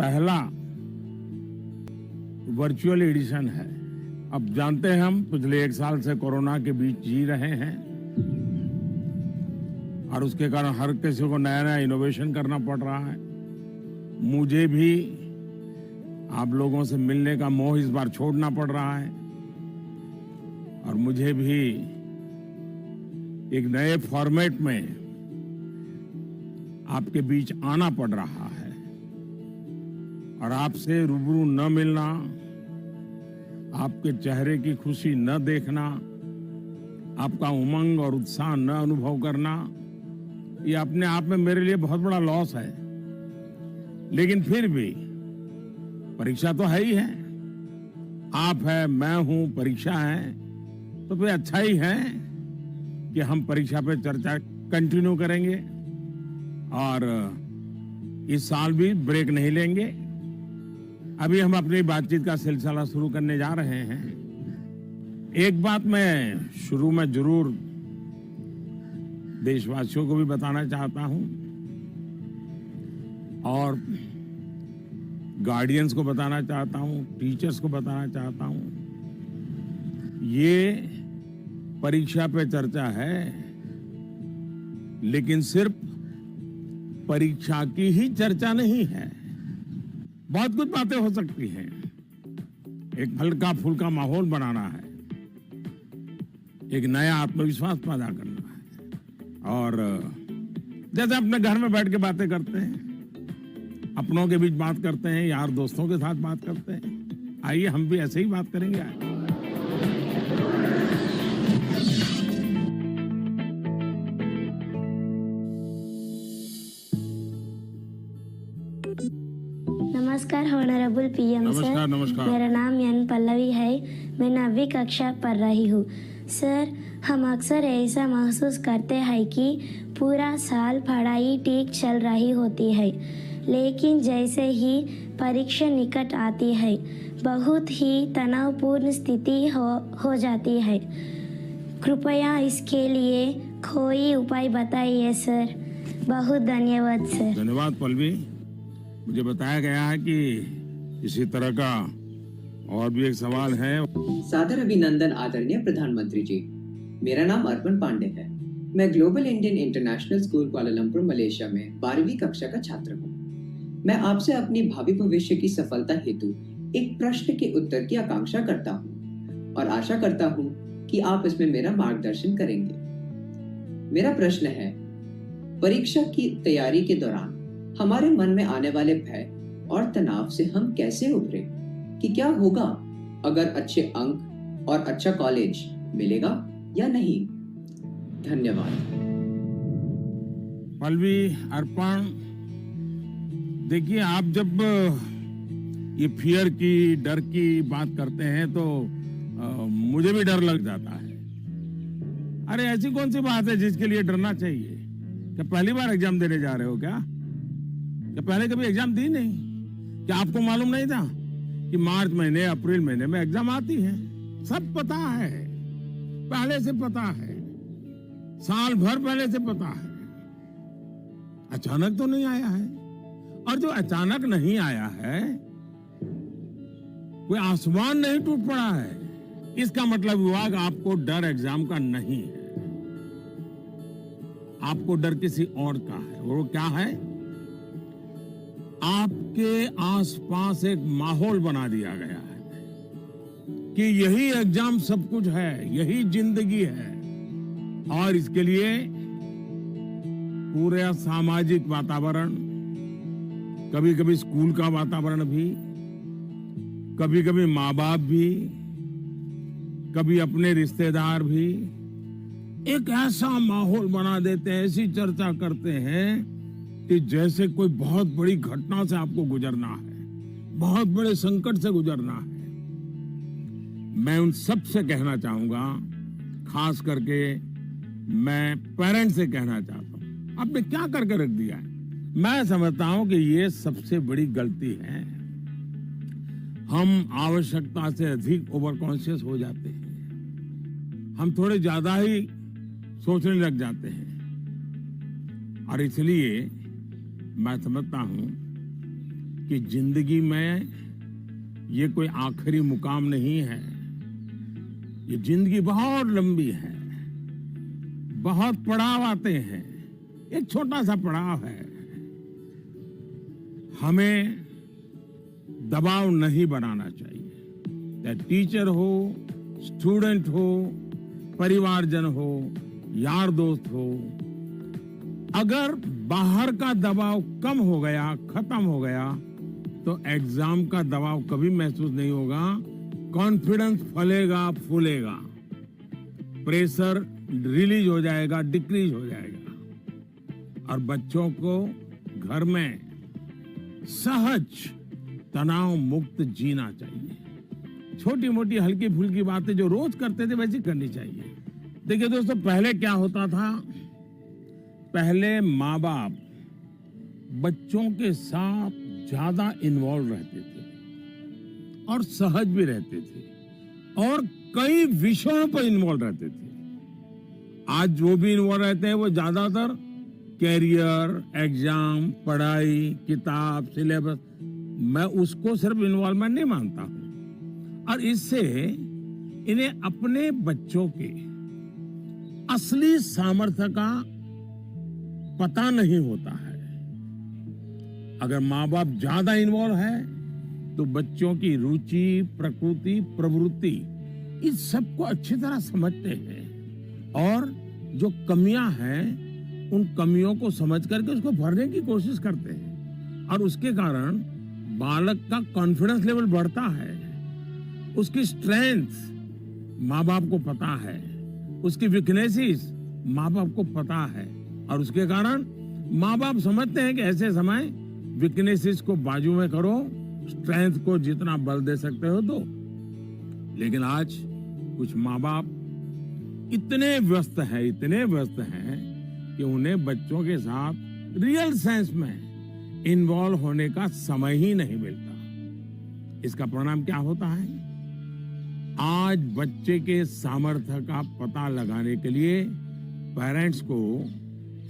पहला virtual addition है। अब जानते हैं हम पिछले 1 साल से कोरोना के बीच जी रहे हैं और उसके कारण हर किसी को नया नया इनोवेशन करना पड़ रहा है। मुझे भी आप लोगों से मिलने का मोह इस बार छोड़ना पड़ रहा है और मुझे भी एक नए फॉर्मेट में आपके बीच आना पड़ रहा है और आपसे रूबरू न मिलना, आपके चेहरे की खुशी न देखना, आपका उमंग और उत्साह न अनुभव करना, ये अपने आप में मेरे लिए बहुत बड़ा लॉस है। लेकिन फिर भी परीक्षा तो है ही है। आप है, मैं हूं, परीक्षा है, तो फिर अच्छा ही है कि हम परीक्षा पे चर्चा कंटिन्यू करेंगे और इस साल भी ब्रेक नहीं लेंगे। अभी हम अपनी बातचीत का सिलसिला शुरू करने जा रहे हैं। एक बात मैं शुरू में जरूर देशवासियों को भी बताना चाहता हूं और गार्डियंस को बताना चाहता हूं, टीचर्स को बताना चाहता हूं। ये परीक्षा पे चर्चा है, लेकिन सिर्फ परीक्षा की ही चर्चा नहीं है। बहुत कुछ बातें हो सकती हैं। एक हल्का फुल्का माहौल बनाना है, एक नया आत्मविश्वास पैदा करना है और जैसे अपने घर में बैठ के बातें करते हैं, अपनों के बीच बात करते हैं, यार दोस्तों के साथ बात करते हैं, आइए हम भी ऐसे ही बात करेंगे। नमस्कार होनरेबल पीएम सर। नमस्कार नमस्कार। मेरा नाम एन पल्लवी है। मैं 9वीं कक्षा पढ़ रही हूँ। सर, हम अक्सर ऐसा महसूस करते हैं कि पूरा साल पढ़ाई ठीक चल रही होती है, लेकिन जैसे ही परीक्षा निकट आती है बहुत ही तनावपूर्ण स्थिति हो जाती है। कृपया इसके लिए कोई उपाय बताइए सर। बहुत धन्यवाद सर। धन्यवाद पल्लवी। मुझे बताया गया है कि इसी तरह का और भी एक सवाल है। सादर अभिनंदन आदरणीय प्रधानमंत्री जी। मेरा नाम अर्पण पांडे है। मैं global Indian international school Kuala Lumpur Malaysia में 12वीं कक्षा का छात्र हूँ। मैं आपसे अपनी भावी भविष्य की सफलता हेतु एक प्रश्न के उत्तर की आकांक्षा करता हूँ और आशा करता हूँ कि आप इसमें मेरा मार्गदर्शन करेंगे। मेरा प्रश्न है, परीक्षा की तैयारी के दौरान हमारे मन में आने वाले भय और तनाव से हम कैसे उभरे? कि क्या होगा अगर अच्छे अंक और अच्छा कॉलेज मिलेगा या नहीं? धन्यवाद। पल्लवी, अर्पण, देखिए, आप जब ये फियर की, डर की बात करते हैं तो मुझे भी डर लग जाता है। अरे ऐसी कौन सी बात है जिसके लिए डरना चाहिए? क्या पहली बार एग्जाम देने जा रहे हो क्या पहले कभी एग्जाम दी नहीं? क्या आपको मालूम नहीं था कि मार्च महीने, अप्रैल महीने में एग्जाम आती है? सब पता है, पहले से पता है, साल भर पहले से पता है। अचानक तो नहीं आया है। और जो अचानक नहीं आया है, कोई आसमान नहीं टूट पड़ा है। इसका मतलब विभाग आपको डर एग्जाम का नहीं है, आपको डर किसी और का है। वो क्या है? आपके आसपास एक माहौल बना दिया गया है कि यही एग्जाम सब कुछ है, यही जिंदगी है और इसके लिए पूरा सामाजिक वातावरण, कभी कभी स्कूल का वातावरण भी, कभी कभी माँ बाप भी, कभी अपने रिश्तेदार भी एक ऐसा माहौल बना देते हैं, ऐसी चर्चा करते हैं कि जैसे कोई बहुत बड़ी घटना से आपको गुजरना है, बहुत बड़े संकट से गुजरना है। मैं उन सब से कहना चाहूंगा, खास करके मैं पेरेंट्स से कहना चाहता हूं, आपने क्या करके रख दिया है? मैं समझता हूं कि ये सबसे बड़ी गलती है। हम आवश्यकता से अधिक ओवर कॉन्शियस हो जाते हैं, हम थोड़े ज्यादा ही सोचने लग जाते हैं और इसलिए मैं समझता हूं कि जिंदगी में ये कोई आखिरी मुकाम नहीं है। ये जिंदगी बहुत लंबी है, बहुत पड़ाव आते हैं। एक छोटा सा पड़ाव है। हमें दबाव नहीं बनाना चाहिए। चाहे टीचर हो, स्टूडेंट हो, परिवारजन हो, यार दोस्त हो, अगर बाहर का दबाव कम हो गया, खत्म हो गया, तो एग्जाम का दबाव कभी महसूस नहीं होगा। कॉन्फिडेंस फलेगा, फूलेगा, प्रेशर रिलीज हो जाएगा, डिक्रीज हो जाएगा। और बच्चों को घर में सहज, तनाव मुक्त जीना चाहिए। छोटी मोटी हल्की फुल्की बातें जो रोज करते थे वैसी करनी चाहिए। देखिए दोस्तों, पहले क्या होता था? पहले माँ बाप बच्चों के साथ ज्यादा इन्वॉल्व रहते थे और सहज भी रहते थे और कई विषयों पर इन्वॉल्व रहते थे। आज जो भी इन्वॉल्व रहते हैं वो ज्यादातर कैरियर, एग्जाम, पढ़ाई, किताब, सिलेबस, मैं उसको सिर्फ इन्वॉल्वमेंट नहीं मानता हूं। और इससे इन्हें अपने बच्चों के असली सामर्थ्य का पता नहीं होता है। अगर माँ बाप ज्यादा इन्वॉल्व है तो बच्चों की रुचि, प्रकृति, प्रवृत्ति इस सब को अच्छी तरह समझते हैं और जो कमियां हैं उन कमियों को समझ करके उसको भरने की कोशिश करते हैं। और उसके कारण बालक का कॉन्फिडेंस लेवल बढ़ता है। उसकी स्ट्रेंथ माँ बाप को पता है, उसकी वीकनेसेस माँ बाप को पता है और उसके कारण माँ बाप समझते हैं कि ऐसे समय वीकनेसेस को बाजू में करो, स्ट्रेंथ को जितना बल दे सकते हो दो। लेकिन आज कुछ माँ बाप इतने व्यस्त हैं कि उन्हें बच्चों के साथ रियल सेंस में इन्वॉल्व होने का समय ही नहीं मिलता। इसका परिणाम क्या होता है? आज बच्चे के सामर्थ्य का पता लगाने के लिए पेरेंट्स को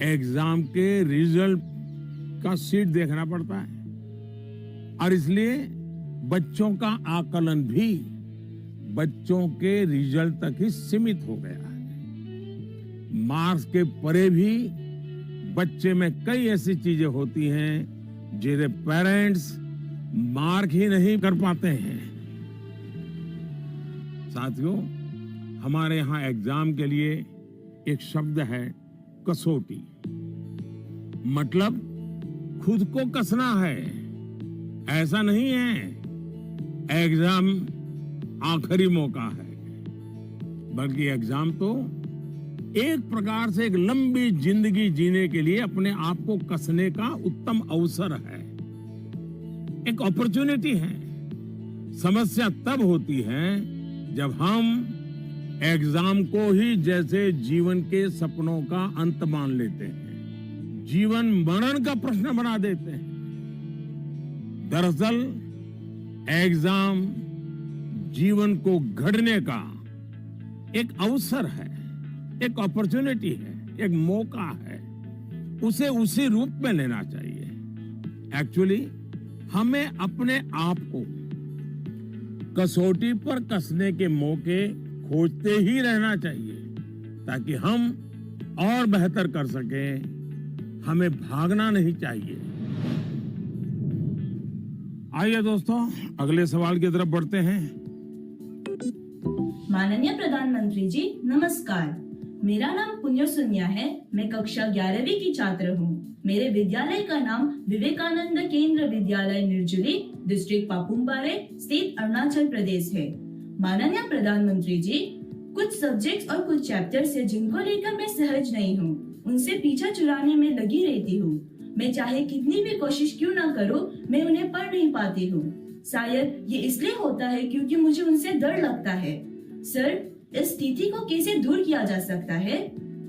एग्जाम के रिजल्ट का शीट देखना पड़ता है और इसलिए बच्चों का आकलन भी बच्चों के रिजल्ट तक ही सीमित हो गया है। मार्क्स के परे भी बच्चे में कई ऐसी चीजें होती हैं जिन्हें पेरेंट्स मार्क ही नहीं कर पाते हैं। साथियों, हमारे यहाँ एग्जाम के लिए एक शब्द है कसौटी। मतलब खुद को कसना है। ऐसा नहीं है एग्जाम आखिरी मौका है, बल्कि एग्जाम तो एक प्रकार से एक लंबी जिंदगी जीने के लिए अपने आप को कसने का उत्तम अवसर है, एक अपॉर्चुनिटी है। समस्या तब होती है जब हम एग्जाम को ही जैसे जीवन के सपनों का अंत मान लेते हैं, जीवन मरण का प्रश्न बना देते हैं। दरअसल एग्जाम जीवन को गढ़ने का एक अवसर है, एक अपॉर्चुनिटी है, एक मौका है। उसे उसी रूप में लेना चाहिए। एक्चुअली हमें अपने आप को कसौटी पर कसने के मौके खोजते ही रहना चाहिए ताकि हम और बेहतर कर सकें। हमें भागना नहीं चाहिए। आइए दोस्तों, अगले सवाल की तरफ बढ़ते हैं। माननीय प्रधानमंत्री जी नमस्कार। मेरा नाम पुण्य सुन्या है। मैं कक्षा 11वीं की छात्र हूँ। मेरे विद्यालय का नाम विवेकानंद केंद्र विद्यालय निर्जुली, डिस्ट्रिक्ट पापुमपारे, स्टेट अरुणाचल प्रदेश है। माननीय प्रधानमंत्री जी, कुछ सब्जेक्ट्स और कुछ चैप्टर्स है जिनको लेकर मैं सहज नहीं हूँ, उनसे पीछा चुराने में लगी रहती हूँ। मैं चाहे कितनी भी कोशिश क्यों ना करूँ, मैं उन्हें पढ़ नहीं पाती हूँ। शायद ये इसलिए होता है क्योंकि मुझे उनसे डर लगता है। सर, इस स्थिति को कैसे दूर किया जा सकता है?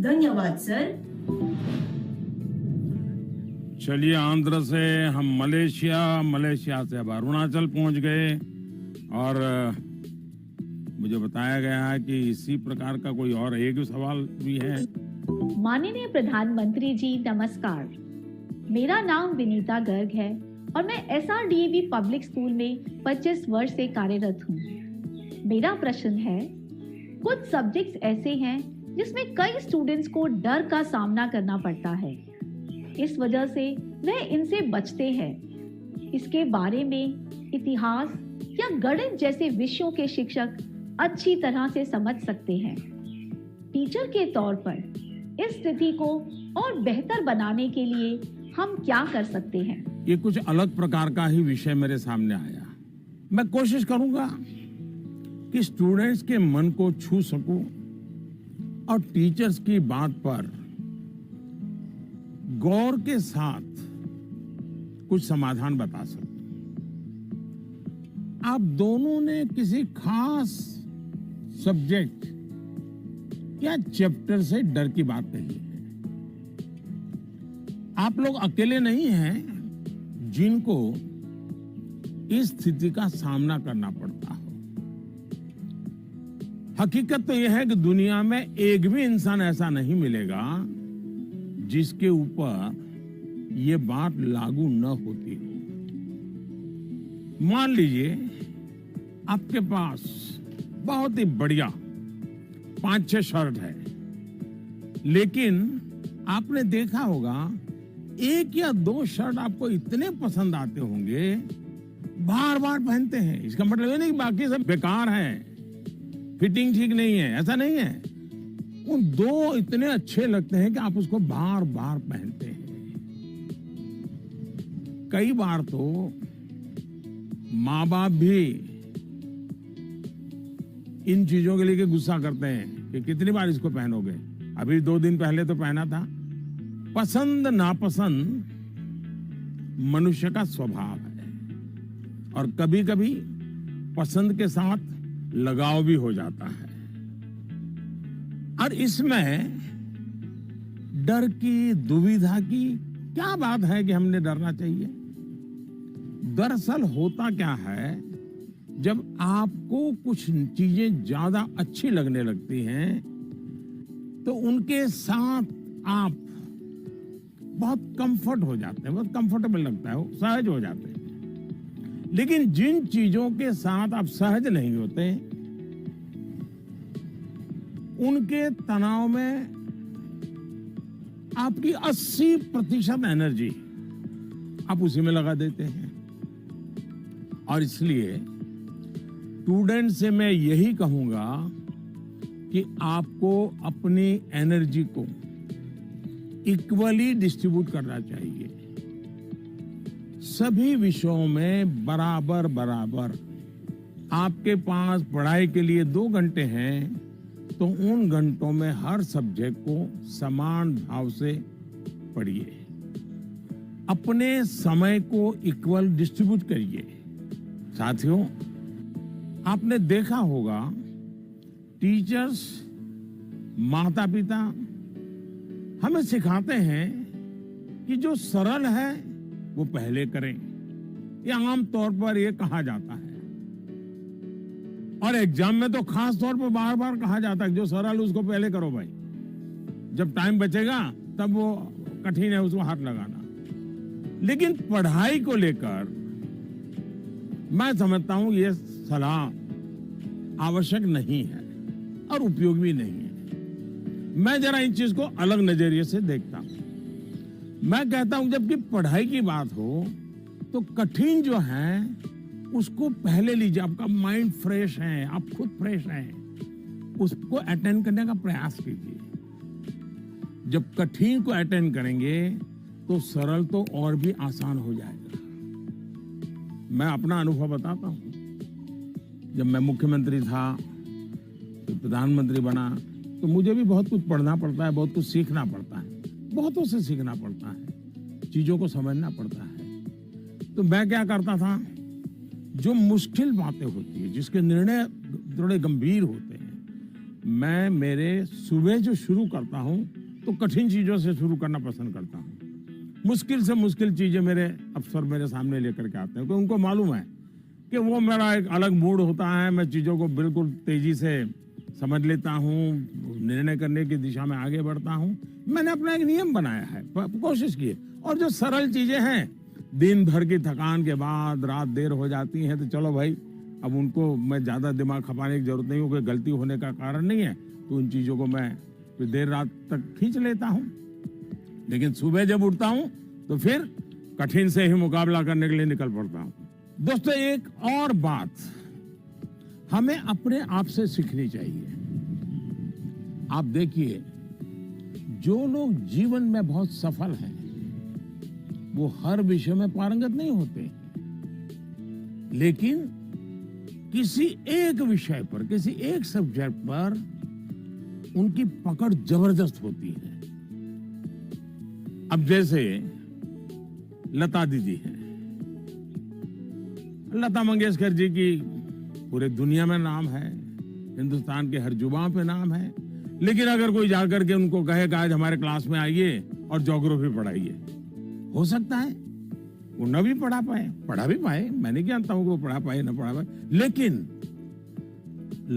धन्यवाद सर। चलिए, आंध्र से हम मलेशिया से अब अरुणाचल पहुंच गए और मुझे बताया गया है कि इसी प्रकार का कोई और एक सवाल भी है। माननीय प्रधानमंत्री जी नमस्कार। मेरा नाम विनीता गर्ग है। और मैं SRDAV पब्लिक स्कूल में 25 वर्ष से कार्यरत हूँ। मेरा प्रश्न है, कुछ सब्जेक्ट्स ऐसे हैं जिसमें कई स्टूडेंट्स को डर का सामना करना पड़ता है। इस वजह से वह इनसे बचते हैं। इसके बारे में इतिहास या गणित जैसे विषयों के शिक्षक अच्छी तरह से समझ सकते हैं। टीचर के तौर पर इस स्थिति को और बेहतर बनाने के लिए हम क्या कर सकते हैं? ये कुछ अलग प्रकार का ही विषय मेरे सामने आया। मैं कोशिश करूंगा कि स्टूडेंट्स के मन को छू सकूं और टीचर्स की बात पर गौर के साथ कुछ समाधान बता सकूं। आप दोनों ने किसी खास सब्जेक्ट या चैप्टर से डर की बात कही है। आप लोग अकेले नहीं हैं जिनको इस स्थिति का सामना करना पड़ता हो। हकीकत तो यह है कि दुनिया में एक भी इंसान ऐसा नहीं मिलेगा जिसके ऊपर ये बात लागू न होती हो। मान लीजिए आपके पास बहुत ही बढ़िया 5-6 शर्ट है, लेकिन आपने देखा होगा 1 या 2 शर्ट आपको इतने पसंद आते होंगे, बार बार पहनते हैं। इसका मतलब ये नहीं कि बाकी सब बेकार हैं, फिटिंग ठीक नहीं है, ऐसा नहीं है। उन 2 इतने अच्छे लगते हैं कि आप उसको बार बार पहनते हैं। कई बार तो माँ बाप भी इन चीजों के लिए गुस्सा करते हैं कि कितनी बार इसको पहनोगे। अभी 2 दिन पहले तो पहना था। पसंद नापसंद मनुष्य का स्वभाव है और कभी कभी पसंद के साथ लगाव भी हो जाता है। और इसमें डर की, दुविधा की क्या बात है कि हमने डरना चाहिए? दरअसल होता क्या है, जब आपको कुछ चीजें ज्यादा अच्छी लगने लगती हैं तो उनके साथ आप बहुत कंफर्ट हो जाते हैं, बहुत कंफर्टेबल लगता है, सहज हो जाते हैं। लेकिन जिन चीजों के साथ आप सहज नहीं होते, उनके तनाव में आपकी 80% एनर्जी आप उसी में लगा देते हैं। और इसलिए स्टूडेंट से मैं यही कहूंगा कि आपको अपनी एनर्जी को इक्वली डिस्ट्रीब्यूट करना चाहिए। सभी विषयों में बराबर बराबर। आपके पास पढ़ाई के लिए 2 घंटे हैं तो उन घंटों में हर सब्जेक्ट को समान भाव से पढ़िए। अपने समय को इक्वल डिस्ट्रीब्यूट करिए। साथियों, आपने देखा होगा टीचर्स, माता पिता हमें सिखाते हैं कि जो सरल है वो पहले करें। ये आम तौर पर ये कहा जाता है और एग्जाम में तो खास तौर पर बार बार कहा जाता है जो सरल उसको पहले करो भाई, जब टाइम बचेगा तब वो कठिन है उसको हाथ लगाना। लेकिन पढ़ाई को लेकर मैं समझता हूं ये सलाह आवश्यक नहीं है और उपयोगी भी नहीं है। मैं जरा इन चीज को अलग नजरिए से देखता हूं। मैं कहता हूं जबकि पढ़ाई की बात हो तो कठिन जो है उसको पहले लीजिए। आपका माइंड फ्रेश है, आप खुद फ्रेश हैं, उसको अटेंड करने का प्रयास कीजिए। जब कठिन को अटेंड करेंगे तो सरल तो और भी आसान हो जाएगा। मैं अपना अनुभव बताता हूं। जब मैं मुख्यमंत्री था, तो प्रधानमंत्री बना, तो मुझे भी बहुत कुछ पढ़ना पड़ता है, बहुत कुछ सीखना पड़ता है, बहुतों से सीखना पड़ता है, चीजों को समझना पड़ता है। तो मैं क्या करता था, जो मुश्किल बातें होती है, जिसके निर्णय थोड़े गंभीर होते हैं, मैं मेरे सुबह जो शुरू करता हूं तो कठिन चीजों से शुरू करना पसंद करता हूं। मुश्किल से मुश्किल चीजें मेरे अफसर मेरे सामने लेकर के आते हैं, क्योंकि उनको मालूम है कि वो मेरा एक अलग मूड होता है। मैं चीजों को बिल्कुल तेजी से समझ लेता हूँ, निर्णय करने की दिशा में आगे बढ़ता हूँ। मैंने अपना एक नियम बनाया है, कोशिश की है। और जो सरल चीजें हैं दिन भर की थकान के बाद रात देर हो जाती है तो चलो भाई, अब उनको मैं ज्यादा दिमाग खपाने की जरूरत नहीं, क्योंकि गलती होने का कारण नहीं है, तो उन चीजों को मैं फिर देर रात तक खींच लेता हूं। लेकिन सुबह जब उठता हूं तो फिर कठिन से ही मुकाबला करने के लिए निकल पड़ता हूं। दोस्तों, एक और बात हमें अपने आप से सीखनी चाहिए। आप देखिए, जो लोग जीवन में बहुत सफल हैं वो हर विषय में पारंगत नहीं होते, लेकिन किसी एक विषय पर, किसी एक सब्जेक्ट पर उनकी पकड़ जबरदस्त होती है। अब जैसे लता दीदी हैं, लता मंगेशकर जी की पूरे दुनिया में नाम है, हिंदुस्तान के हर जुबान पे नाम है, लेकिन अगर कोई जाकर के उनको कहेगा आज हमारे क्लास में आइए और ज्योग्राफी पढ़ाइए, हो सकता है वो न भी पढ़ा भी पाए, मैं नहीं जानता हूं कि वो पढ़ा पाए न पढ़ा पाए, लेकिन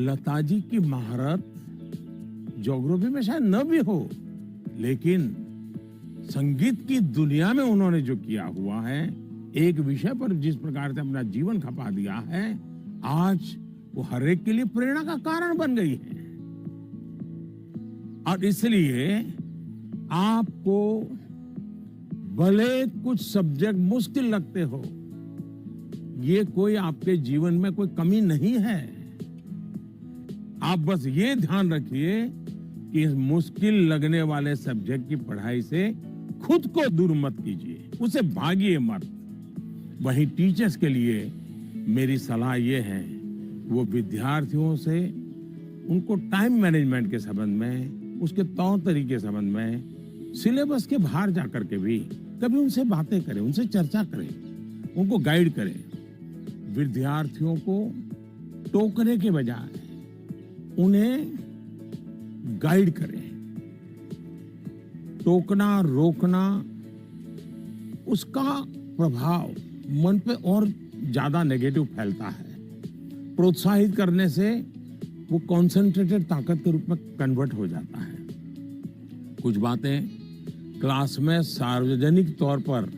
लता जी की महारत ज्योग्राफी में शायद न भी हो, लेकिन संगीत की दुनिया में उन्होंने जो किया हुआ है, एक विषय पर जिस प्रकार से अपना जीवन खपा दिया है, आज वो हर एक के लिए प्रेरणा का कारण बन गई है। और इसलिए आपको भले कुछ सब्जेक्ट मुश्किल लगते हो, ये कोई आपके जीवन में कोई कमी नहीं है। आप बस ये ध्यान रखिए कि इस मुश्किल लगने वाले सब्जेक्ट की पढ़ाई से खुद को दूर मत कीजिए, उसे भागिए मत। वहीं टीचर्स के लिए मेरी सलाह ये है, वो विद्यार्थियों से उनको टाइम मैनेजमेंट के संबंध में, उसके तौर तरीके संबंध में, सिलेबस के बाहर जाकर के भी कभी उनसे बातें करें, उनसे चर्चा करें, उनको गाइड करें। विद्यार्थियों को टोकने के बजाय उन्हें गाइड करें। टोकना, रोकना, उसका प्रभाव मन पे और ज्यादा नेगेटिव फैलता है। प्रोत्साहित करने से वो कॉन्सेंट्रेटेड ताकत के रूप में कन्वर्ट हो जाता है। कुछ बातें क्लास में सार्वजनिक तौर पर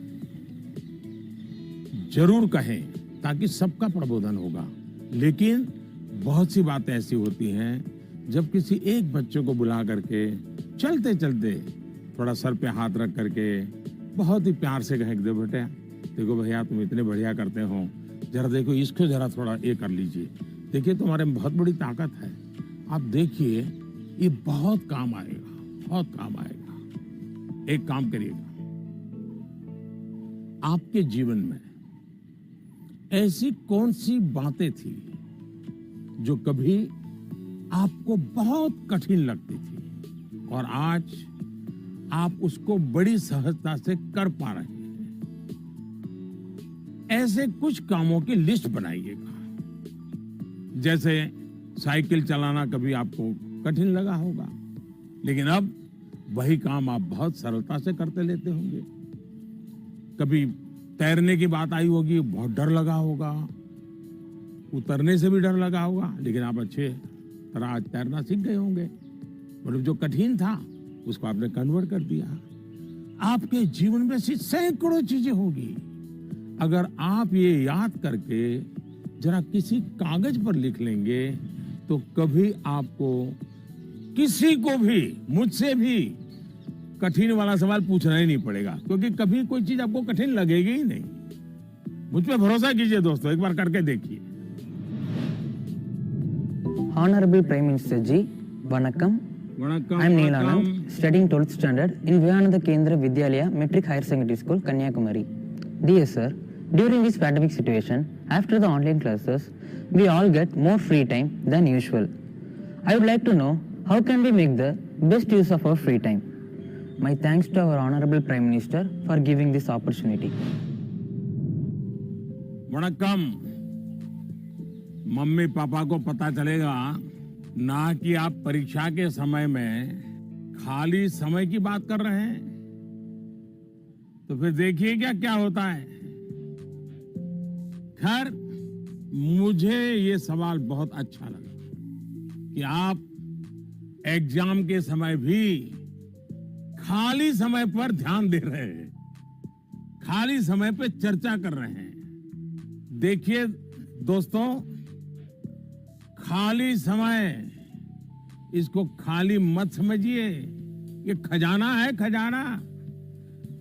जरूर कहें ताकि सबका प्रबोधन होगा, लेकिन बहुत सी बातें ऐसी होती हैं जब किसी एक बच्चे को बुला करके चलते चलते थोड़ा सर पे हाथ रख करके बहुत ही प्यार से कहें, दे बेटे, देखो भैया तुम इतने बढ़िया करते हो, जरा देखो इसको जरा थोड़ा ये कर लीजिए, देखिए तुम्हारे में बहुत बड़ी ताकत है, आप देखिए ये बहुत काम आएगा, बहुत काम आएगा। एक काम करिएगा, आपके जीवन में ऐसी कौन सी बातें थी जो कभी आपको बहुत कठिन लगती थी और आज आप उसको बड़ी सहजता से कर पा रहे हैं? ऐसे कुछ कामों की लिस्ट बनाइएगा। जैसे साइकिल चलाना कभी आपको कठिन लगा होगा, लेकिन अब वही काम आप बहुत सरलता से करते लेते होंगे। कभी तैरने की बात आई होगी, बहुत डर लगा होगा, उतरने से भी डर लगा होगा, लेकिन आप अच्छे तरह आज तैरना सीख गए होंगे। मतलब जो कठिन था उसको आपने कन्वर्ट कर दिया। आपके जीवन में ऐसी सैकड़ों चीजें होगी, अगर आप ये याद करके जरा किसी कागज पर लिख लेंगे तो कभी आपको किसी को भी, मुझसे भी कठिन वाला सवाल पूछना ही नहीं पड़ेगा, क्योंकि कभी कोई चीज आपको कठिन लगेगी ही नहीं। मुझ पे भरोसा कीजिए दोस्तों, एक बार करके देखिए। Honorable Prime Minister Ji, Vanakkam. Vanakkam. I am Neelanand, studying 12th standard in Vivekananda Kendra Vidyalaya Metric Higher Secondary School, Kanyakumari. Dear sir, during this pandemic situation, after the online classes, we all get more free time than usual. I would like to know how can we make the best use of our free time. My thanks to our Honorable Prime Minister for giving this opportunity. Vanakkam. Mummy papa को पता चलेगा ना कि आप परीक्षा के समय में खाली समय की बात कर रहे हैं, तो फिर देखिए क्या क्या होता है। खैर, मुझे ये सवाल बहुत अच्छा लगा कि आप एग्जाम के समय भी खाली समय पर ध्यान दे रहे हैं। खाली समय पे चर्चा कर रहे हैं। देखिए दोस्तों, खाली समय, इसको खाली मत समझिए। ये खजाना है, खजाना।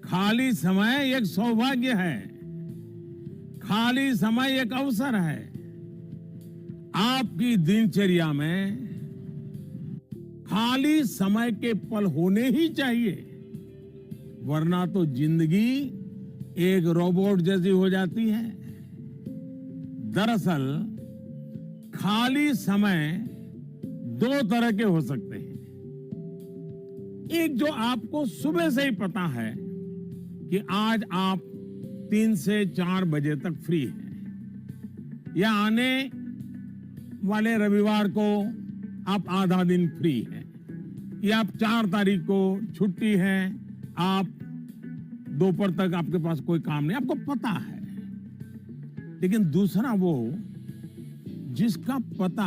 खाली समय एक सौभाग्य है, खाली समय एक अवसर है। आपकी दिनचर्या में खाली समय के पल होने ही चाहिए, वरना तो जिंदगी एक रोबोट जैसी हो जाती है। दरअसल खाली समय दो तरह के हो सकते हैं। एक जो आपको सुबह से ही पता है कि आज आप 3 से 4 बजे तक फ्री हैं, या आने वाले रविवार को आप आधा दिन फ्री हैं, या आप 4 तारीख को छुट्टी है, आप दोपहर तक आपके पास कोई काम नहीं, आपको पता है। लेकिन दूसरा वो जिसका पता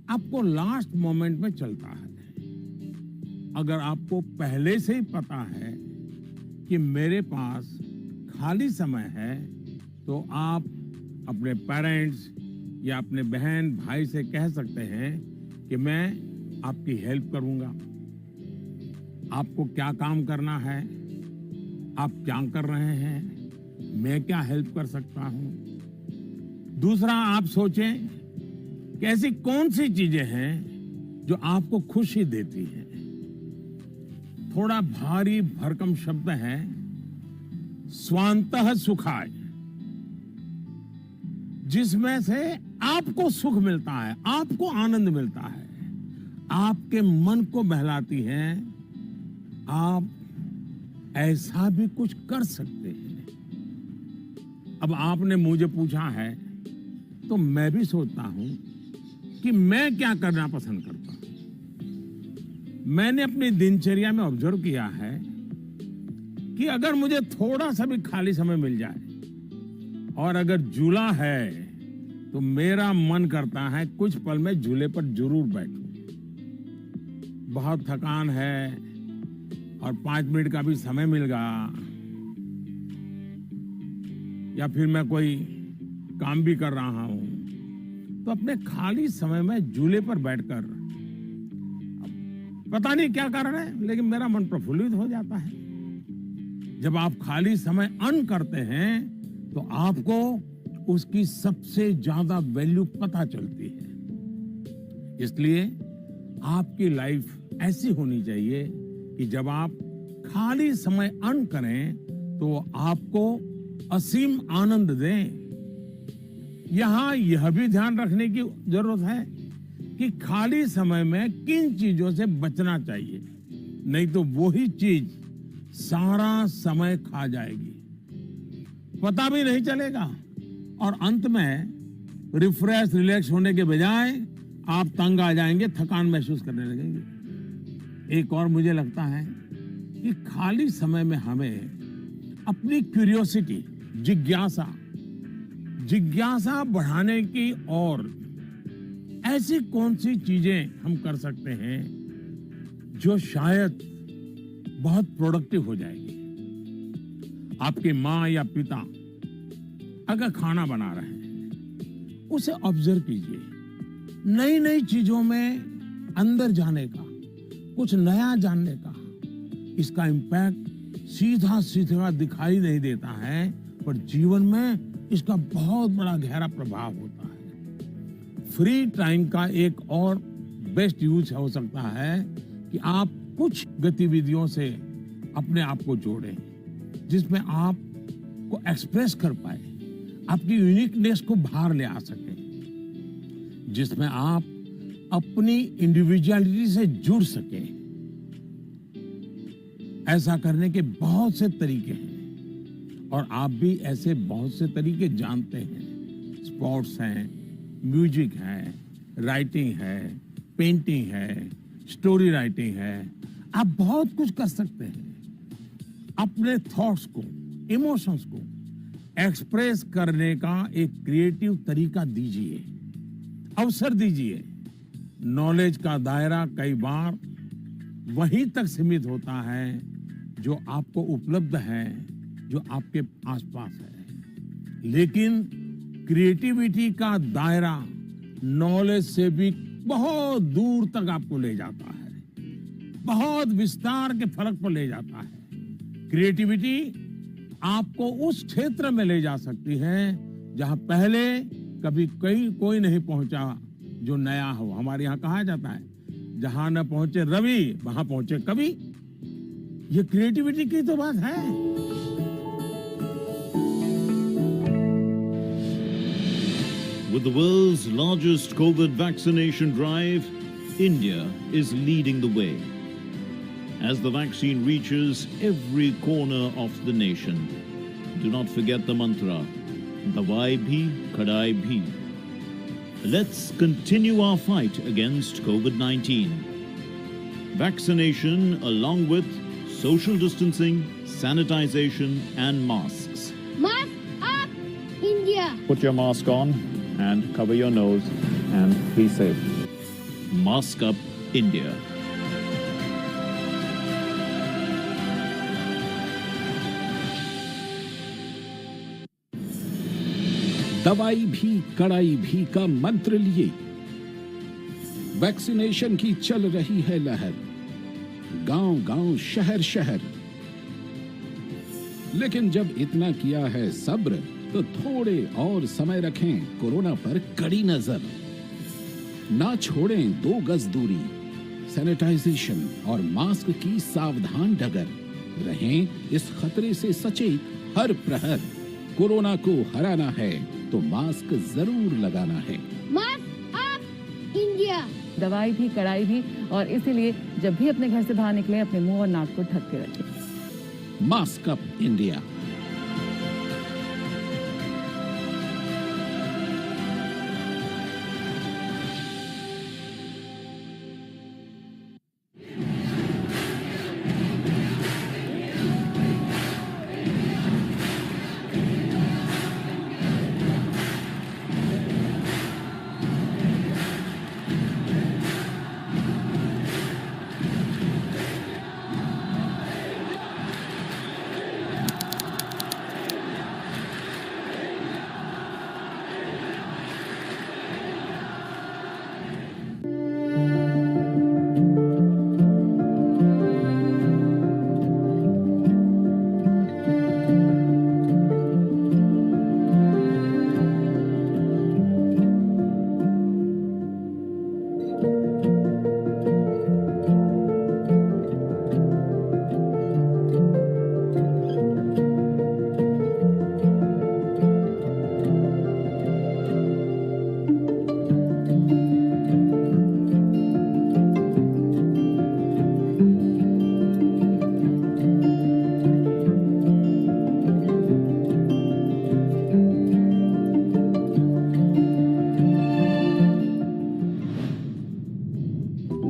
आपको लास्ट मोमेंट में चलता है। अगर आपको पहले से ही पता है कि मेरे पास खाली समय है, तो आप अपने पेरेंट्स या अपने बहन भाई से कह सकते हैं कि मैं आपकी हेल्प करूंगा। आपको क्या काम करना है, आप क्या कर रहे हैं, मैं क्या हेल्प कर सकता हूं। दूसरा, आप सोचें कि ऐसी कौन सी चीजें हैं जो आपको खुशी देती हैं। थोड़ा भारी भरकम शब्द है, स्वांतः सुखाय, जिसमें से आपको सुख मिलता है, आपको आनंद मिलता है, आपके मन को बहलाती हैं। आप ऐसा भी कुछ कर सकते हैं। अब आपने मुझे पूछा है तो मैं भी सोचता हूं कि मैं क्या करना पसंद करता हूं। मैंने अपनी दिनचर्या में ऑब्जर्व किया है कि अगर मुझे थोड़ा सा भी खाली समय मिल जाए और अगर झूला है तो मेरा मन करता है कुछ पल में झूले पर जरूर बैठूं। बहुत थकान है और 5 मिनट का भी समय मिल गया, या फिर मैं कोई काम भी कर रहा हूं, तो अपने खाली समय में झूले पर बैठकर, पता नहीं क्या कारण है, लेकिन मेरा मन प्रफुल्लित हो जाता है। जब आप खाली समय अर्न करते हैं तो आपको उसकी सबसे ज्यादा वैल्यू पता चलती है। इसलिए आपकी लाइफ ऐसी होनी चाहिए कि जब आप खाली समय अर्न करें तो आपको असीम आनंद दें। यहां यह भी ध्यान रखने की जरूरत है कि खाली समय में किन चीजों से बचना चाहिए, नहीं तो वही चीज सारा समय खा जाएगी, पता भी नहीं चलेगा, और अंत में रिफ्रेश रिलैक्स होने के बजाय आप तंग आ जाएंगे, थकान महसूस करने लगेंगे। एक और मुझे लगता है कि खाली समय में हमें अपनी क्यूरियोसिटी, जिज्ञासा बढ़ाने की और ऐसी कौन सी चीजें हम कर सकते हैं जो शायद बहुत प्रोडक्टिव हो जाएगी। आपकी माँ या पिता अगर खाना बना रहे हैं, उसे ऑब्जर्व कीजिए। नई नई चीजों में अंदर जाने का, कुछ नया जानने का, इसका इम्पैक्ट सीधा सीधा दिखाई नहीं देता है, पर जीवन में इसका बहुत बड़ा गहरा प्रभाव होता है। फ्री टाइम का एक और बेस्ट यूज हो सकता है कि आप कुछ गतिविधियों से अपने आप को जोड़ें, जिसमें आप को एक्सप्रेस कर पाए, आपकी यूनिकनेस को बाहर ले आ सके, जिसमें आप अपनी इंडिविजुअलिटी से जुड़ सके। ऐसा करने के बहुत से तरीके हैं और आप भी ऐसे बहुत से तरीके जानते हैं। स्पोर्ट्स हैं, म्यूजिक है, राइटिंग है, पेंटिंग है, स्टोरी राइटिंग है। आप बहुत कुछ कर सकते हैं। अपने थॉट्स को, इमोशंस को एक्सप्रेस करने का एक क्रिएटिव तरीका दीजिए, अवसर दीजिए। नॉलेज का दायरा कई बार वहीं तक सीमित होता है जो आपको उपलब्ध है, जो आपके आसपास है, लेकिन क्रिएटिविटी का दायरा नॉलेज से भी बहुत दूर तक आपको ले जाता है, बहुत विस्तार के फलक पर ले जाता है। क्रिएटिविटी आपको उस क्षेत्र में ले जा सकती है जहां पहले कभी कोई नहीं पहुंचा जो नया हो। हमारे यहाँ कहा जाता है, जहां न पहुंचे रवि वहां पहुंचे कवि। ये क्रिएटिविटी की तो बात है। With the world's largest COVID vaccination drive, India is leading the way. As the vaccine reaches every corner of the nation, do not forget the mantra, Dawai bhi, Kadai bhi. Let's continue our fight against COVID-19. Vaccination along with social distancing, sanitization and masks. Mask up, India! Put your mask on and cover your nose and be safe. Mask up, India. दवाई भी कड़ाई भी का मंत्र लिए vaccination की चल रही है लहर, गांव-गांव, शहर-शहर। लेकिन जब इतना किया है सब्र, तो थोड़े और समय रखें कोरोना पर कड़ी नजर। ना छोड़ें 2 गज दूरी, सैनिटाइजेशन और मास्क की सावधान डगर। रहें इस खतरे से सचेत हर प्रहर। कोरोना को हराना है तो मास्क जरूर लगाना है। Mask up, India! दवाई भी कड़ाई भी, और इसीलिए जब भी अपने घर से बाहर निकले अपने मुंह और नाक को ढक के रखें। Mask up, India.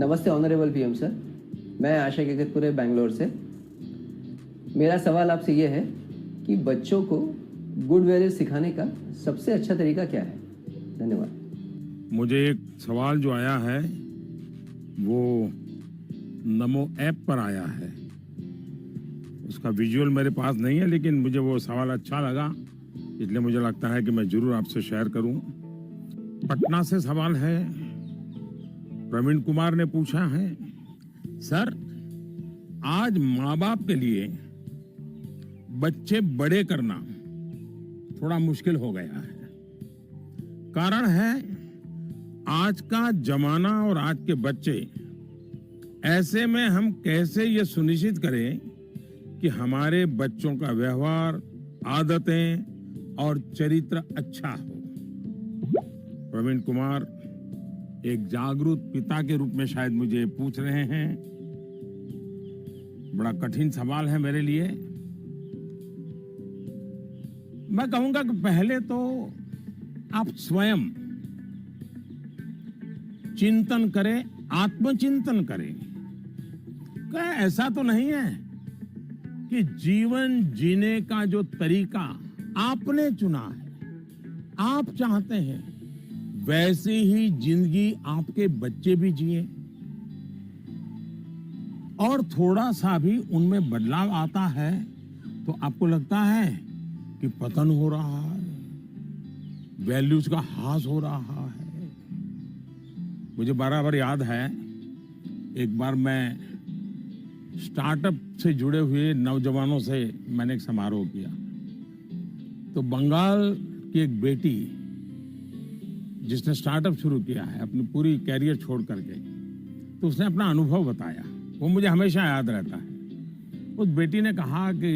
नमस्ते ऑनरेबल पीएम सर, मैं आशा केकतपुरे बेंगलोर से। मेरा सवाल आपसे ये है कि बच्चों को गुड वैल्यूज सिखाने का सबसे अच्छा तरीका क्या है? धन्यवाद। मुझे एक सवाल जो आया है वो नमो ऐप पर आया है। उसका विजुअल मेरे पास नहीं है, लेकिन मुझे वो सवाल अच्छा लगा, इसलिए मुझे लगता है कि मैं जरूर आपसे शेयर करूं। पटना से सवाल है, प्रवीण कुमार ने पूछा है, सर आज माँ बाप के लिए बच्चे बड़े करना थोड़ा मुश्किल हो गया है। कारण है आज का जमाना और आज के बच्चे। ऐसे में हम कैसे ये सुनिश्चित करें कि हमारे बच्चों का व्यवहार, आदतें और चरित्र अच्छा हो। प्रवीण कुमार एक जागरूक पिता के रूप में शायद मुझे पूछ रहे हैं। बड़ा कठिन सवाल है मेरे लिए। मैं कहूंगा कि पहले तो आप स्वयं चिंतन करें, आत्मचिंतन करें। क्या ऐसा तो नहीं है कि जीवन जीने का जो तरीका आपने चुना है, आप चाहते हैं वैसी ही जिंदगी आपके बच्चे भी जिए और थोड़ा सा भी उनमें बदलाव आता है तो आपको लगता है कि पतन हो रहा है, वैल्यूज का ह्रास हो रहा है। मुझे बराबर याद है, एक बार मैं स्टार्टअप से जुड़े हुए नौजवानों से मैंने एक समारोह किया। तो बंगाल की एक बेटी जिसने स्टार्टअप शुरू किया है अपनी पूरी कैरियर छोड़ करके, तो उसने अपना अनुभव बताया, वो मुझे हमेशा याद रहता है। उस बेटी ने कहा कि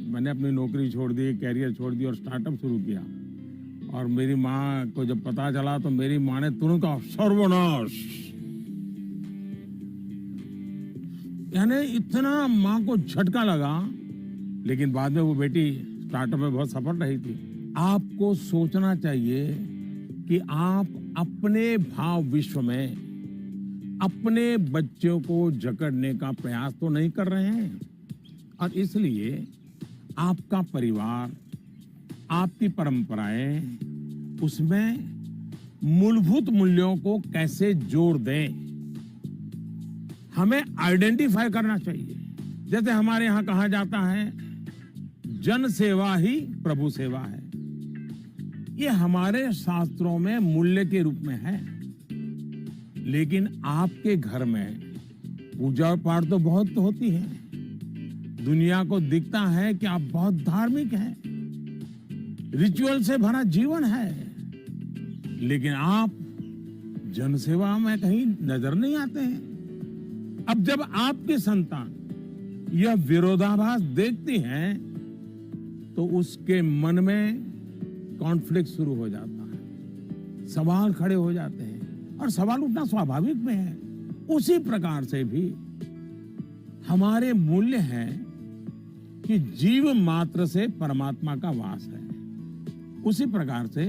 मैंने अपनी नौकरी छोड़ दी, कैरियर छोड़ दी और स्टार्टअप शुरू किया, और मेरी माँ को जब पता चला तो मेरी माँ ने तुरंत कहा सर्वनाश। यानी इतना माँ को झटका लगा, लेकिन बाद में वो बेटी स्टार्टअप में बहुत सफल रही थी। आपको सोचना चाहिए कि आप अपने भाव विश्व में अपने बच्चों को जकड़ने का प्रयास तो नहीं कर रहे हैं, और इसलिए आपका परिवार, आपकी परंपराएं, उसमें मूलभूत मूल्यों को कैसे जोड़ दें, हमें आइडेंटिफाई करना चाहिए। जैसे हमारे यहाँ कहा जाता है, जन सेवा ही प्रभु सेवा है। ये हमारे शास्त्रों में मूल्य के रूप में है। लेकिन आपके घर में पूजा पाठ तो बहुत होती है, दुनिया को दिखता है कि आप बहुत धार्मिक हैं, रिचुअल से भरा जीवन है, लेकिन आप जनसेवा में कहीं नजर नहीं आते हैं। अब जब आपकी संतान यह विरोधाभास देखती है तो उसके मन में कॉन्फ्लिक्ट शुरू हो जाता है, सवाल खड़े हो जाते हैं, और सवाल उठना स्वाभाविक में है। उसी प्रकार से भी हमारे मूल्य हैं कि जीव मात्र से परमात्मा का वास है। उसी प्रकार से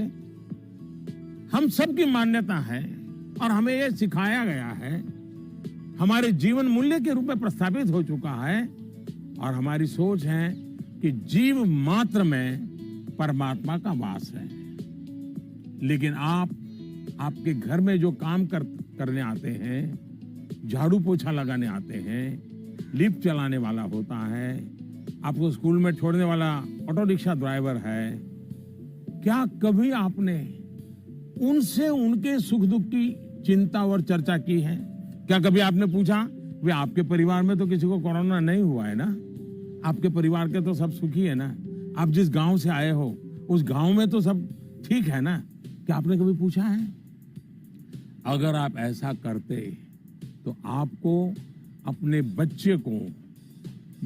हम सबकी मान्यता है, और हमें यह सिखाया गया है, हमारे जीवन मूल्य के रूप में प्रस्थापित हो चुका है, और हमारी सोच है कि जीव मात्र में परमात्मा का वास है। लेकिन आपके घर में जो काम करने आते हैं, झाड़ू पोछा लगाने आते हैं, लिफ्ट चलाने वाला होता है, आपको स्कूल में छोड़ने वाला ऑटो रिक्शा ड्राइवर है, क्या कभी आपने उनसे उनके सुख दुख की चिंता और चर्चा की है? क्या कभी आपने पूछा, वे आपके परिवार में तो किसी को कोरोना नहीं हुआ है ना, आपके परिवार के तो सब सुखी है ना, आप जिस गांव से आए हो उस गांव में तो सब ठीक है ना? क्या आपने कभी पूछा है? अगर आप ऐसा करते तो आपको अपने बच्चे को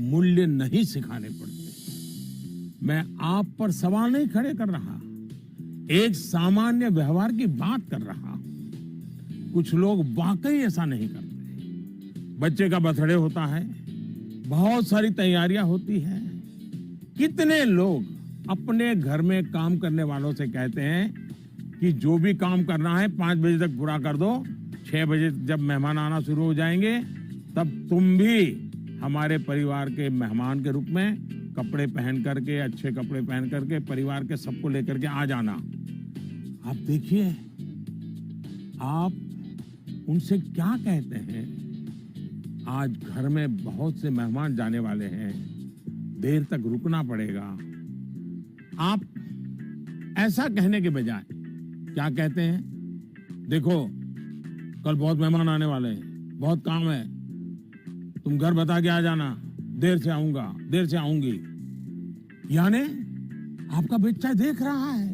मूल्य नहीं सिखाने पड़ते। मैं आप पर सवाल नहीं खड़े कर रहा, एक सामान्य व्यवहार की बात कर रहा। कुछ लोग वाकई ऐसा नहीं करते। बच्चे का बर्थडे होता है, बहुत सारी तैयारियां होती हैं। कितने लोग अपने घर में काम करने वालों से कहते हैं कि जो भी काम करना है 5 बजे तक पूरा कर दो, 6 बजे जब मेहमान आना शुरू हो जाएंगे तब तुम भी हमारे परिवार के मेहमान के रूप में कपड़े पहन करके, अच्छे कपड़े पहन करके परिवार के सबको लेकर के आ जाना। आप देखिए, आप उनसे क्या कहते हैं? आज घर में बहुत से मेहमान जाने वाले हैं, देर तक रुकना पड़ेगा। आप ऐसा कहने के बजाय क्या कहते हैं? देखो, कल बहुत मेहमान आने वाले हैं, बहुत काम है, तुम घर बता के आ जाना, देर से आऊंगा, देर से आऊंगी। यानी आपका बच्चा देख रहा है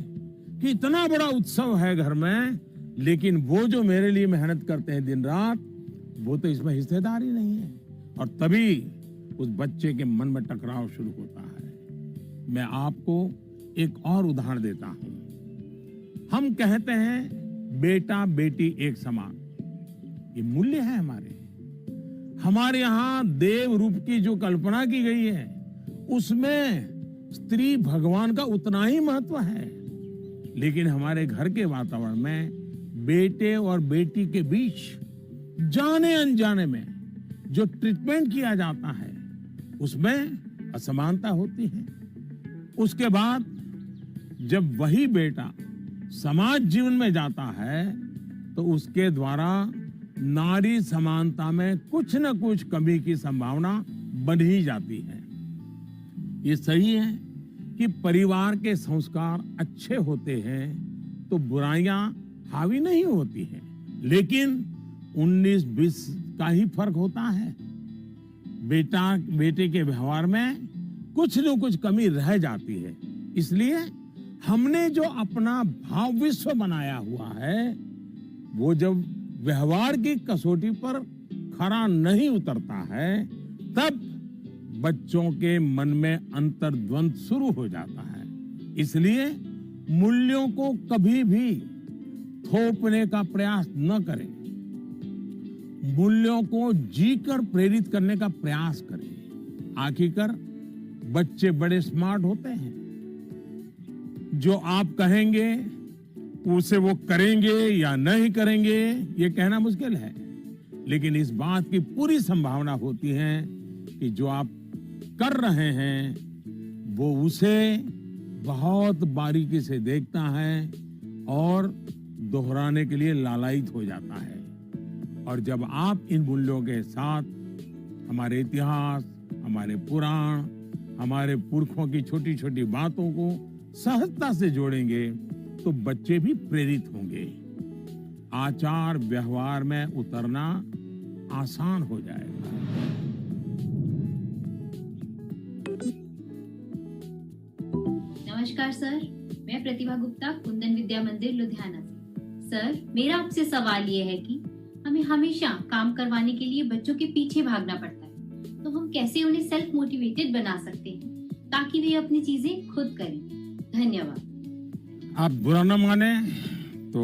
कि इतना बड़ा उत्सव है घर में, लेकिन वो जो मेरे लिए मेहनत करते हैं दिन रात, वो तो इसमें हिस्सेदार ही नहीं है, और तभी उस बच्चे के मन में टकराव शुरू होता है। मैं आपको एक और उदाहरण देता हूं। हम कहते हैं बेटा बेटी एक समान, ये मूल्य है हमारे यहाँ देव रूप की जो कल्पना की गई है, उसमें स्त्री भगवान का उतना ही महत्व है। लेकिन हमारे घर के वातावरण में बेटे और बेटी के बीच जाने अनजाने में जो ट्रीटमेंट किया जाता है, उसमें असमानता होती है। उसके बाद जब वही बेटा समाज जीवन में जाता है तो उसके द्वारा नारी समानता में कुछ न कुछ कमी की संभावना बन ही जाती है। ये सही है कि परिवार के संस्कार अच्छे होते हैं तो बुराइयां हावी नहीं होती हैं, लेकिन 19-20 का ही फर्क होता है। बेटे के व्यवहार में कुछ न कुछ कमी रह जाती है। इसलिए हमने जो अपना भाव विश्व बनाया हुआ है, वो जब व्यवहार की कसौटी पर खरा नहीं उतरता है, तब बच्चों के मन में अंतर्द्वंद शुरू हो जाता है। इसलिए मूल्यों को कभी भी थोपने का प्रयास न करें, मूल्यों को जीकर प्रेरित करने का प्रयास करें। आखिरकार बच्चे बड़े स्मार्ट होते हैं। जो आप कहेंगे उसे वो करेंगे या नहीं करेंगे, ये कहना मुश्किल है, लेकिन इस बात की पूरी संभावना होती है कि जो आप कर रहे हैं वो उसे बहुत बारीकी से देखता है और दोहराने के लिए लालायित हो जाता है। और जब आप इन मूल्यों के साथ हमारे इतिहास, हमारे पुराण, हमारे पुरखों की छोटी छोटी बातों को सहजता से जोड़ेंगे तो बच्चे भी प्रेरित होंगे। आचार व्यवहार में उतरना आसान हो जाएगा। नमस्कार सर, मैं प्रतिभा गुप्ता, कुंदन विद्या मंदिर लुधियाना से। सर, मेरा आपसे सवाल ये है कि हमें हमेशा काम करवाने के लिए बच्चों के पीछे भागना पड़ता है, तो हम कैसे उन्हें सेल्फ मोटिवेटेड बना सकते हैं ताकि वे अपनी चीजें खुद करें? धन्यवाद। आप बुरा न माने तो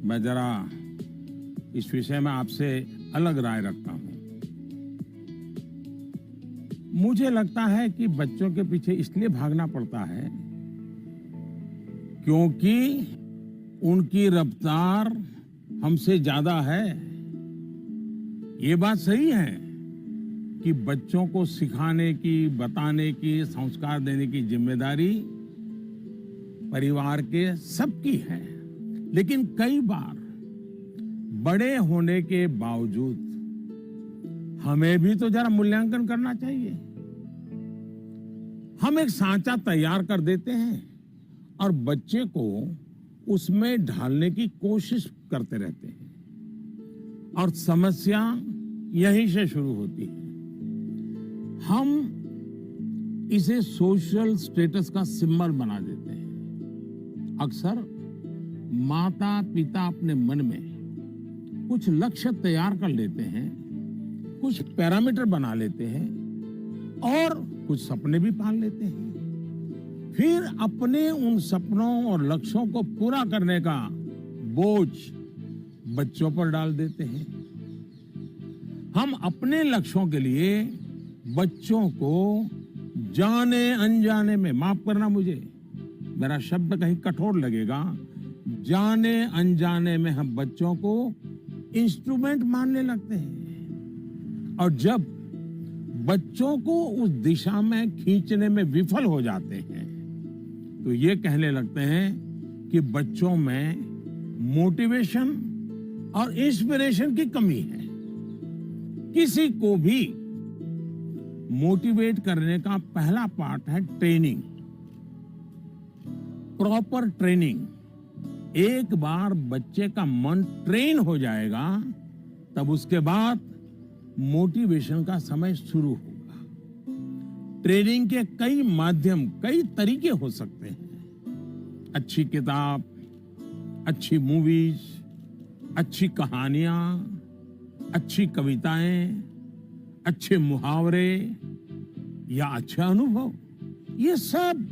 मैं जरा इस विषय में आपसे अलग राय रखता हूं। मुझे लगता है कि बच्चों के पीछे इसलिए भागना पड़ता है क्योंकि उनकी रफ्तार हमसे ज्यादा है। ये बात सही है कि बच्चों को सिखाने की, बताने की, संस्कार देने की जिम्मेदारी परिवार के सबकी है, लेकिन कई बार बड़े होने के बावजूद हमें भी तो जरा मूल्यांकन करना चाहिए। हम एक सांचा तैयार कर देते हैं और बच्चे को उसमें ढालने की कोशिश करते रहते हैं और समस्या यहीं से शुरू होती है। हम इसे सोशल स्टेटस का सिंबल बना देते हैं। अक्सर माता पिता अपने मन में कुछ लक्ष्य तैयार कर लेते हैं, कुछ पैरामीटर बना लेते हैं और कुछ सपने भी पाल लेते हैं। फिर अपने उन सपनों और लक्ष्यों को पूरा करने का बोझ बच्चों पर डाल देते हैं। हम अपने लक्ष्यों के लिए बच्चों को जाने अनजाने में, माफ करना मुझे, मेरा शब्द कहीं कठोर लगेगा, जाने अनजाने में हम बच्चों को इंस्ट्रूमेंट मानने लगते हैं। और जब बच्चों को उस दिशा में खींचने में विफल हो जाते हैं तो ये कहने लगते हैं कि बच्चों में मोटिवेशन और इंस्पिरेशन की कमी है। किसी को भी मोटिवेट करने का पहला पार्ट है ट्रेनिंग, प्रॉपर ट्रेनिंग। एक बार बच्चे का मन ट्रेन हो जाएगा तब उसके बाद मोटिवेशन का समय शुरू होगा। ट्रेनिंग के कई माध्यम, कई तरीके हो सकते हैं। अच्छी किताब, अच्छी मूवीज, अच्छी कहानियां, अच्छी कविताएं, अच्छे मुहावरे या अच्छा अनुभव, ये सब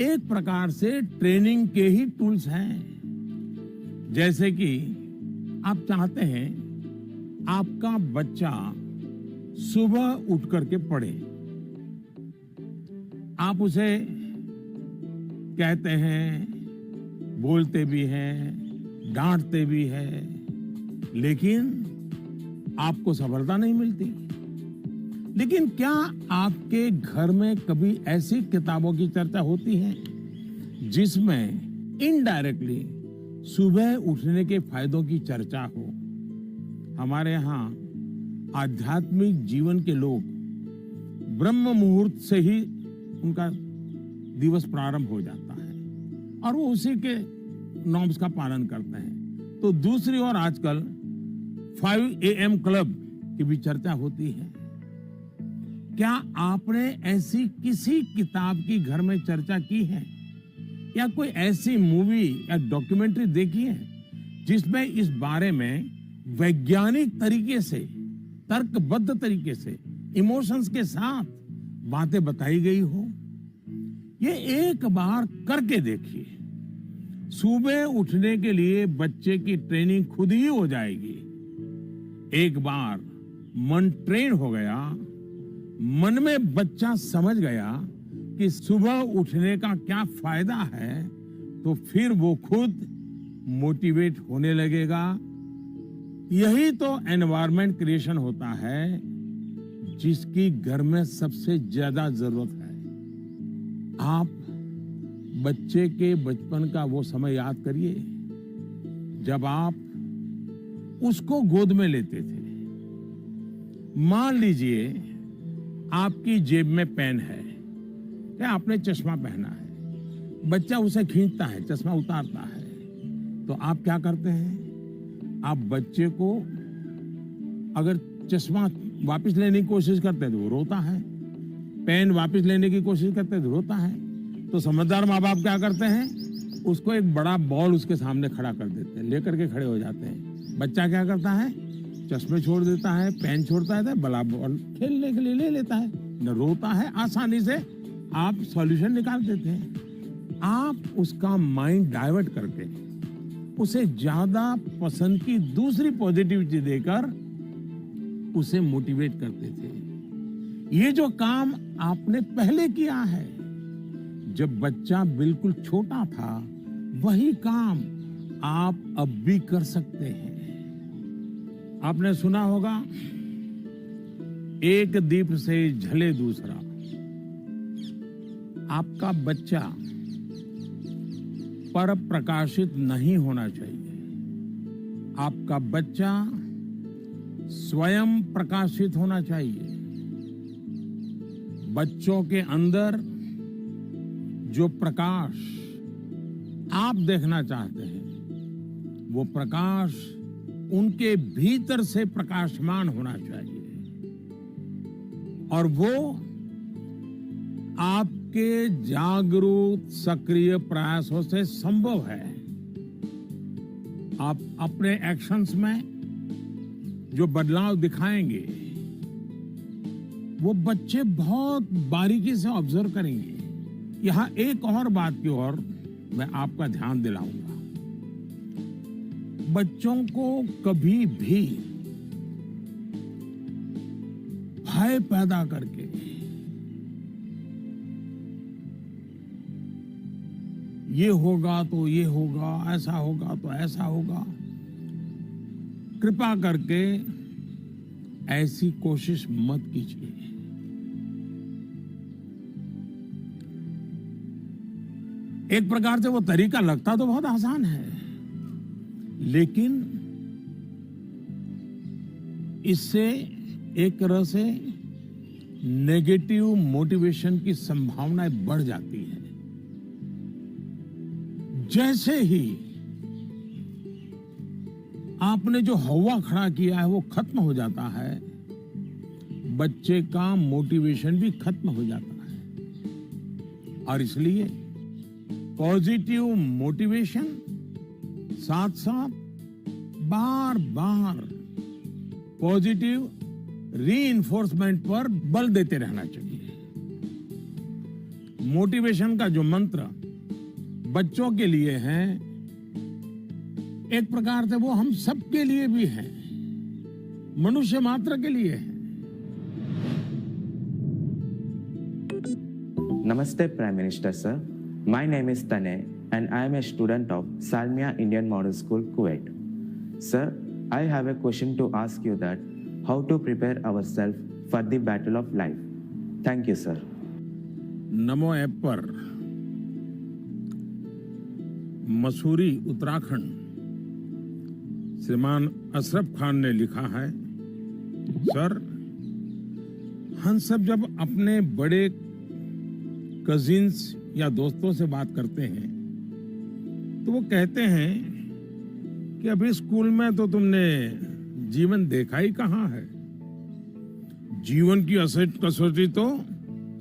एक प्रकार से ट्रेनिंग के ही टूल्स हैं। जैसे कि आप चाहते हैं आपका बच्चा सुबह उठ करके पढ़े, आप उसे कहते हैं, बोलते भी हैं, डांटते भी हैं, लेकिन आपको सफलता नहीं मिलती। लेकिन क्या आपके घर में कभी ऐसी किताबों की चर्चा होती है जिसमें इनडायरेक्टली सुबह उठने के फायदों की चर्चा हो? हमारे यहाँ आध्यात्मिक जीवन के लोग ब्रह्म मुहूर्त से ही उनका दिवस प्रारंभ हो जाता है और वो उसी के नॉर्म्स का पालन करते हैं। तो दूसरी ओर आजकल 5 AM क्लब की भी चर्चा होती है। क्या आपने ऐसी किसी किताब की घर में चर्चा की है या कोई ऐसी मूवी या डॉक्यूमेंट्री देखी है जिसमें इस बारे में वैज्ञानिक तरीके से, तर्कबद्ध तरीके से, इमोशंस के साथ बातें बताई गई हो? ये एक बार करके देखिए। सुबह उठने के लिए बच्चे की ट्रेनिंग खुद ही हो जाएगी। एक बार मन ट्रेन हो गया, मन में बच्चा समझ गया कि सुबह उठने का क्या फायदा है, तो फिर वो खुद मोटिवेट होने लगेगा। यही तो एनवायरनमेंट क्रिएशन होता है जिसकी घर में सबसे ज्यादा जरूरत है। आप बच्चे के बचपन का वो समय याद करिए जब आप उसको गोद में लेते थे। मान लीजिए आपकी जेब में पेन है या आपने चश्मा पहना है, बच्चा उसे खींचता है, चश्मा उतारता है, तो आप क्या करते हैं? आप बच्चे को अगर चश्मा वापस लेने की कोशिश करते हैं तो वो रोता है, पेन वापस लेने की कोशिश करते हैं तो रोता है। तो समझदार माँ बाप क्या करते हैं? उसको एक बड़ा बॉल उसके सामने खड़ा कर देते हैं, लेकर के खड़े हो जाते हैं। बच्चा क्या करता है? चश्मे छोड़ देता है, पेन छोड़ता है, बड़ा बॉल खेलने के लिए ले लेता है, न रोता है। आसानी से आप सॉल्यूशन निकाल देते हैं। आप उसका माइंड डाइवर्ट करके उसे ज्यादा पसंद की दूसरी पॉजिटिविटी देकर उसे मोटिवेट करते थे। ये जो काम आपने पहले किया है जब बच्चा बिल्कुल छोटा था, वही काम आप अब भी कर सकते हैं। आपने सुना होगा, एक दीप से जले दूसरा। आपका बच्चा पर प्रकाशित नहीं होना चाहिए। आपका बच्चा स्वयं प्रकाशित होना चाहिए। बच्चों के अंदर जो प्रकाश आप देखना चाहते हैं, वो प्रकाश उनके भीतर से प्रकाशमान होना चाहिए और वो आपके जागरूक सक्रिय प्रयासों से संभव है। आप अपने एक्शंस में जो बदलाव दिखाएंगे वो बच्चे बहुत बारीकी से ऑब्जर्व करेंगे। यहां एक और बात की ओर मैं आपका ध्यान दिलाऊंगा। बच्चों को कभी भी भय पैदा करके ये होगा तो ये होगा, ऐसा होगा तो ऐसा होगा, कृपा करके ऐसी कोशिश मत कीजिए। एक प्रकार से वो तरीका लगता तो बहुत आसान है, लेकिन इससे एक तरह से नेगेटिव मोटिवेशन की संभावनाएं बढ़ जाती है। जैसे ही आपने जो हवा खड़ा किया है वो खत्म हो जाता है, बच्चे का मोटिवेशन भी खत्म हो जाता है। और इसलिए पॉजिटिव मोटिवेशन साथ साथ बार बार पॉजिटिव रीइंफोर्समेंट पर बल देते रहना चाहिए। मोटिवेशन का जो मंत्र बच्चों के लिए है, एक प्रकार से वो हम सबके लिए भी है, मनुष्य मात्र के लिए है। Namaste, Prime Minister, sir. My name is Tanay and I am a student of Salmia Indian Model School, Kuwait. Sir, I have a question to ask you that how to prepare ourselves for the battle of life. Thank you, sir. NaMo app पर मसूरी उत्तराखंड श्रीमान अशरफ खान ने लिखा है, sir हम सब जब अपने बड़े कजिन्स या दोस्तों से बात करते हैं तो वो कहते हैं कि अभी स्कूल में तो तुमने जीवन देखा ही कहाँ है। जीवन की कसौटी तो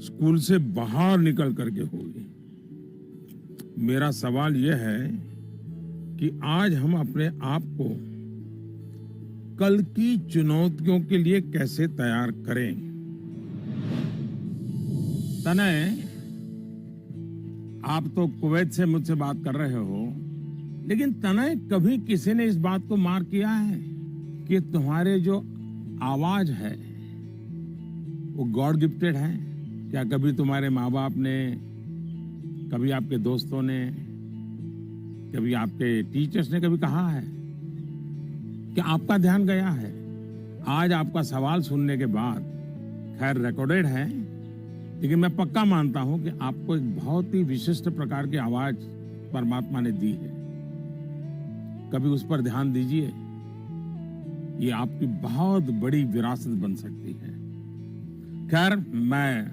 स्कूल से बाहर निकल करके होगी। मेरा सवाल यह है कि आज हम अपने आप को कल की चुनौतियों के लिए कैसे तैयार करें। तनय, आप तो कुवैत से मुझसे बात कर रहे हो, लेकिन तनय कभी किसी ने इस बात को मार्क किया है कि तुम्हारे जो आवाज है वो गॉड गिफ्टेड है? क्या कभी तुम्हारे माँ बाप ने, कभी आपके दोस्तों ने, कभी आपके टीचर्स ने कभी कहा है कि आपका ध्यान गया है? आज आपका सवाल सुनने के बाद, खैर रिकॉर्डेड है, लेकिन मैं पक्का मानता हूं कि आपको एक बहुत ही विशिष्ट प्रकार की आवाज परमात्मा ने दी है। कभी उस पर ध्यान दीजिए, ये आपकी बहुत बड़ी विरासत बन सकती है। खैर, मैं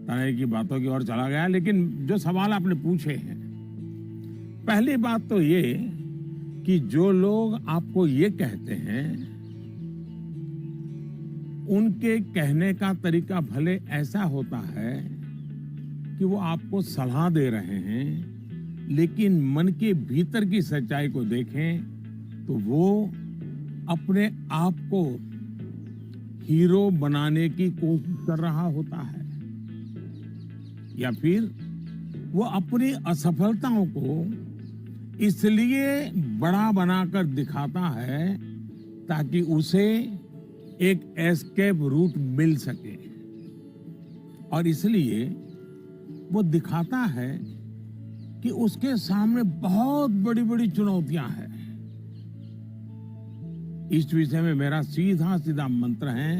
तनय की बातों की ओर चला गया, लेकिन जो सवाल आपने पूछे हैं, पहली बात तो ये कि जो लोग आपको ये कहते हैं उनके कहने का तरीका भले ऐसा होता है कि वो आपको सलाह दे रहे हैं, लेकिन मन के भीतर की सच्चाई को देखें तो वो अपने आप को हीरो बनाने की कोशिश कर रहा होता है, या फिर वो अपनी असफलताओं को इसलिए बड़ा बनाकर दिखाता है ताकि उसे एक एस्केप रूट मिल सके, और इसलिए वो दिखाता है कि उसके सामने बहुत बड़ी बड़ी चुनौतियां हैं। इस विषय में मेरा सीधा सीधा मंत्र है,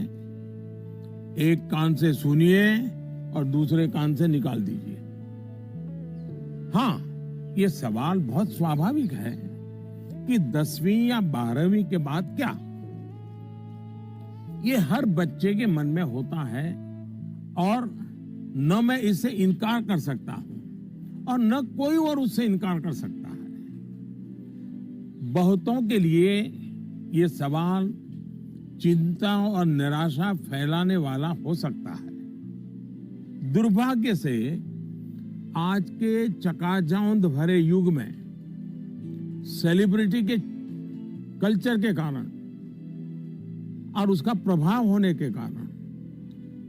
एक कान से सुनिए और दूसरे कान से निकाल दीजिए। हाँ, ये सवाल बहुत स्वाभाविक है कि 10वीं या 12वीं के बाद क्या? ये हर बच्चे के मन में होता है, और न मैं इससे इनकार कर सकता हूं और न कोई और उससे इनकार कर सकता है। बहुतों के लिए ये सवाल चिंता और निराशा फैलाने वाला हो सकता है। दुर्भाग्य से आज के चकाचौंध भरे युग में सेलिब्रिटी के कल्चर के कारण और उसका प्रभाव होने के कारण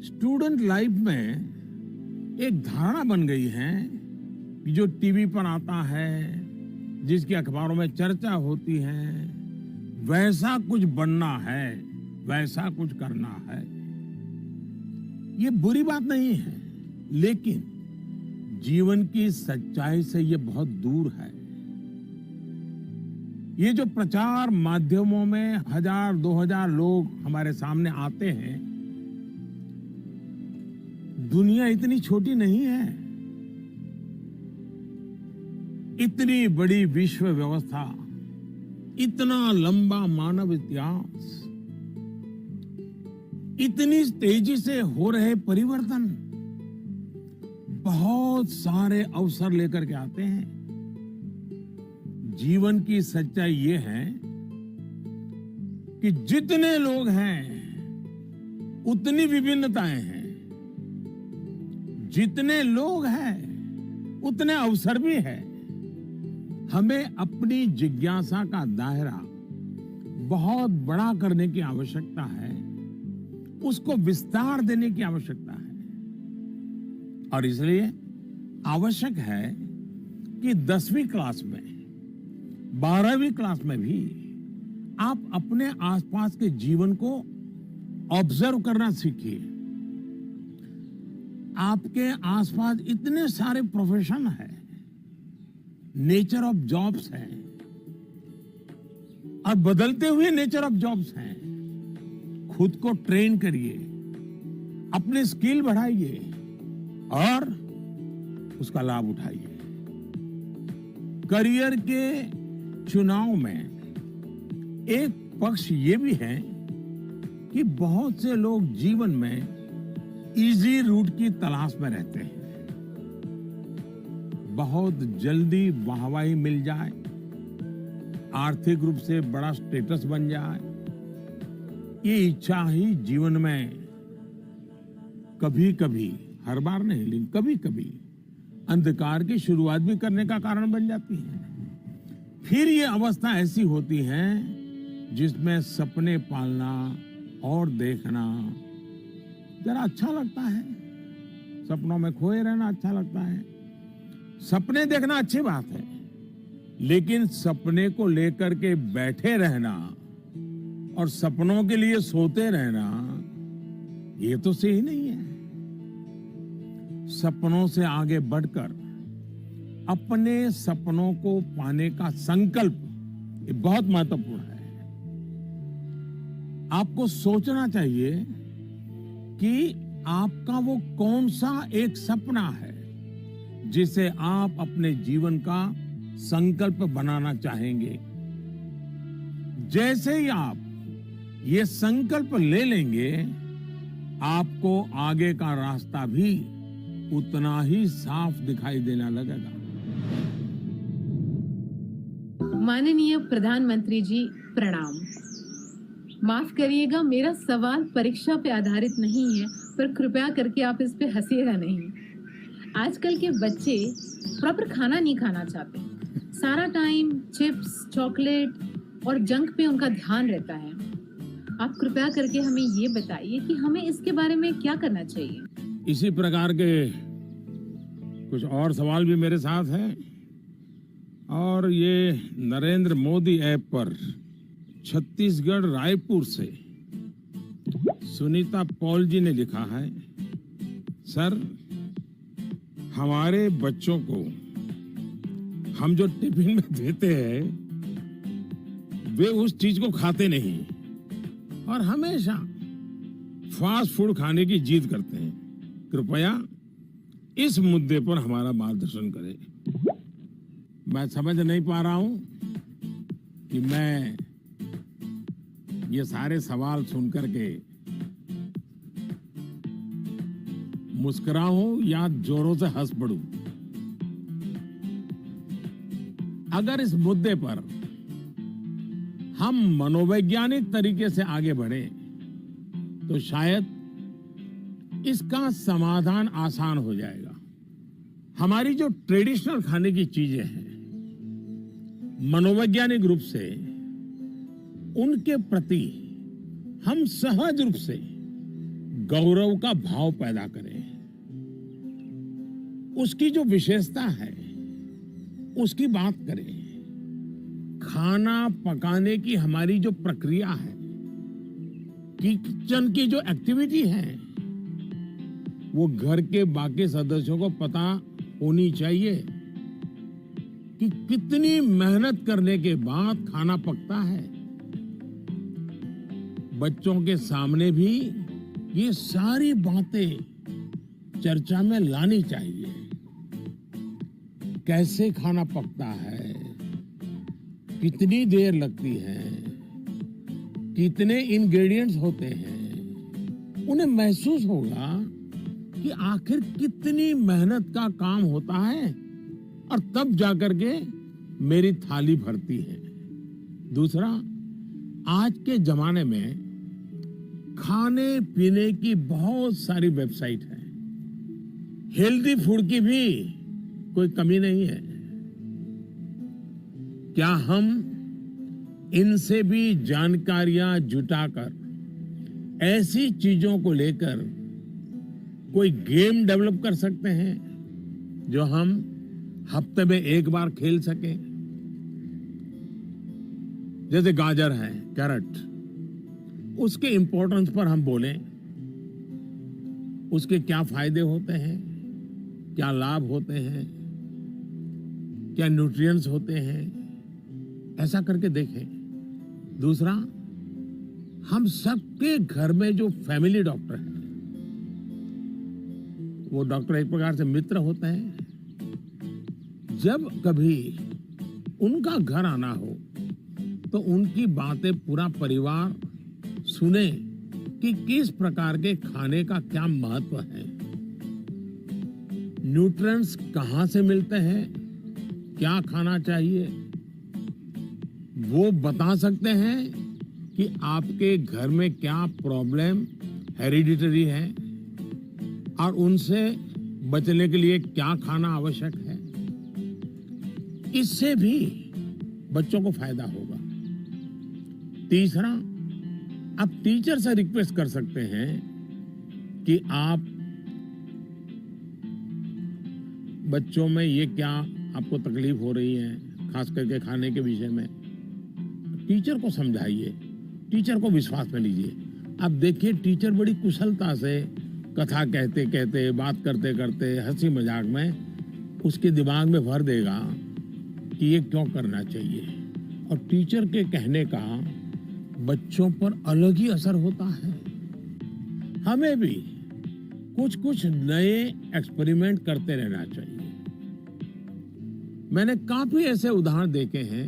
स्टूडेंट लाइफ में एक धारणा बन गई है कि जो टीवी पर आता है, जिसकी अखबारों में चर्चा होती है, वैसा कुछ बनना है, वैसा कुछ करना है। ये बुरी बात नहीं है, लेकिन जीवन की सच्चाई से ये बहुत दूर है। ये जो प्रचार माध्यमों में 1000-2000 लोग हमारे सामने आते हैं, दुनिया इतनी छोटी नहीं है। इतनी बड़ी विश्व व्यवस्था, इतना लंबा मानव इतिहास, इतनी तेजी से हो रहे परिवर्तन बहुत सारे अवसर लेकर के आते हैं। जीवन की सच्चाई ये है कि जितने लोग हैं उतनी विभिन्नताएं हैं, जितने लोग हैं उतने अवसर भी है। हमें अपनी जिज्ञासा का दायरा बहुत बड़ा करने की आवश्यकता है, उसको विस्तार देने की आवश्यकता है, और इसलिए आवश्यक है कि 10वीं क्लास में, 12वीं क्लास में भी आप अपने आसपास के जीवन को ऑब्जर्व करना सीखिए। आपके आसपास इतने सारे प्रोफेशन हैं, नेचर ऑफ जॉब्स हैं, और बदलते हुए नेचर ऑफ जॉब्स हैं। खुद को ट्रेन करिए, अपने स्किल बढ़ाइए और उसका लाभ उठाइए। करियर के चुनाव में एक पक्ष ये भी है कि बहुत से लोग जीवन में इजी रूट की तलाश में रहते हैं। बहुत जल्दी वाहवाही मिल जाए, आर्थिक रूप से बड़ा स्टेटस बन जाए, ये इच्छा ही जीवन में कभी कभी, हर बार नहीं लेकिन कभी कभी अंधकार की शुरुआत भी करने का कारण बन जाती है। फिर ये अवस्था ऐसी होती है जिसमें सपने पालना और देखना जरा अच्छा लगता है। सपनों में खोए रहना अच्छा लगता है। सपने देखना अच्छी बात है, लेकिन सपने को लेकर के बैठे रहना और सपनों के लिए सोते रहना ये तो सही नहीं है। सपनों से आगे बढ़कर अपने सपनों को पाने का संकल्प ये बहुत महत्वपूर्ण है। आपको सोचना चाहिए कि आपका वो कौन सा एक सपना है जिसे आप अपने जीवन का संकल्प बनाना चाहेंगे। जैसे ही आप ये संकल्प ले लेंगे, आपको आगे का रास्ता भी उतना ही साफ दिखाई देने लगेगा। माननीय प्रधानमंत्री जी प्रणाम। माफ करिएगा, मेरा सवाल परीक्षा पे आधारित नहीं है, पर कृपया करके आप इस पे हंसिएगा नहीं। आजकल के बच्चे प्रॉपर खाना नहीं खाना चाहते, सारा टाइम चिप्स, चॉकलेट और जंक पे उनका ध्यान रहता है। आप कृपया करके हमें ये बताइए कि हमें इसके बारे में क्या करना चाहिए। इसी प्रकार के कुछ और सवाल भी मेरे साथ हैं, और ये नरेंद्र मोदी ऐप पर छत्तीसगढ़ रायपुर से सुनीता पॉल जी ने लिखा है, सर हमारे बच्चों को हम जो टिफिन में देते हैं वे उस चीज को खाते नहीं और हमेशा फास्ट फूड खाने की जिद करते हैं। कृपया इस मुद्दे पर हमारा मार्गदर्शन करें। मैं समझ नहीं पा रहा हूं कि मैं ये सारे सवाल सुनकर के मुस्कुराऊं या जोरों से हंस पड़ूं। अगर इस मुद्दे पर हम मनोवैज्ञानिक तरीके से आगे बढ़े तो शायद इसका समाधान आसान हो जाएगा। हमारी जो ट्रेडिशनल खाने की चीजें हैं, मनोवैज्ञानिक रूप से उनके प्रति हम सहज रूप से गौरव का भाव पैदा करें। उसकी जो विशेषता है उसकी बात करें। खाना पकाने की हमारी जो प्रक्रिया है, किचन की जो एक्टिविटी है, वो घर के बाकी सदस्यों को पता होनी चाहिए कि कितनी मेहनत करने के बाद खाना पकता है। बच्चों के सामने भी ये सारी बातें चर्चा में लानी चाहिए। कैसे खाना पकता है, कितनी देर लगती है, कितने इंग्रेडिएंट्स होते हैं, उन्हें महसूस होगा कि आखिर कितनी मेहनत का काम होता है, और तब जाकर के मेरी थाली भरती है। दूसरा, आज के जमाने में खाने पीने की बहुत सारी वेबसाइट है। हेल्दी फूड की भी कोई कमी नहीं है। क्या हम इनसे भी जानकारियां जुटाकर ऐसी चीजों को लेकर कोई गेम डेवलप कर सकते हैं जो हम हफ्ते में एक बार खेल सकें? जैसे गाजर है, कैरेट, उसके इंपॉर्टेंस पर हम बोलें, उसके क्या फायदे होते हैं, क्या लाभ होते हैं, क्या न्यूट्रिएंट्स होते हैं, ऐसा करके देखें। दूसरा, हम सबके घर में जो फैमिली डॉक्टर हैं, वो डॉक्टर एक प्रकार से मित्र होते हैं। जब कभी उनका घर आना हो तो उनकी बातें पूरा परिवार सुने कि किस प्रकार के खाने का क्या महत्व है, न्यूट्रिएंट्स कहां से मिलते हैं, क्या खाना चाहिए, वो बता सकते हैं कि आपके घर में क्या प्रॉब्लम हेरिडिटरी है और उनसे बचने के लिए क्या खाना आवश्यक है। इससे भी बच्चों को फायदा होगा। तीसरा, आप टीचर से रिक्वेस्ट कर सकते हैं कि आप बच्चों में ये क्या आपको तकलीफ हो रही है, खास करके खाने के विषय में, टीचर को समझाइए, टीचर को विश्वास में लीजिए। आप देखिए टीचर बड़ी कुशलता से कथा कहते कहते, बात करते करते, हंसी मजाक में उसके दिमाग में भर देगा कि ये क्यों करना चाहिए। और टीचर के कहने का बच्चों पर अलग ही असर होता है। हमें भी कुछ कुछ नए एक्सपेरिमेंट करते रहना चाहिए। मैंने काफी ऐसे उदाहरण देखे हैं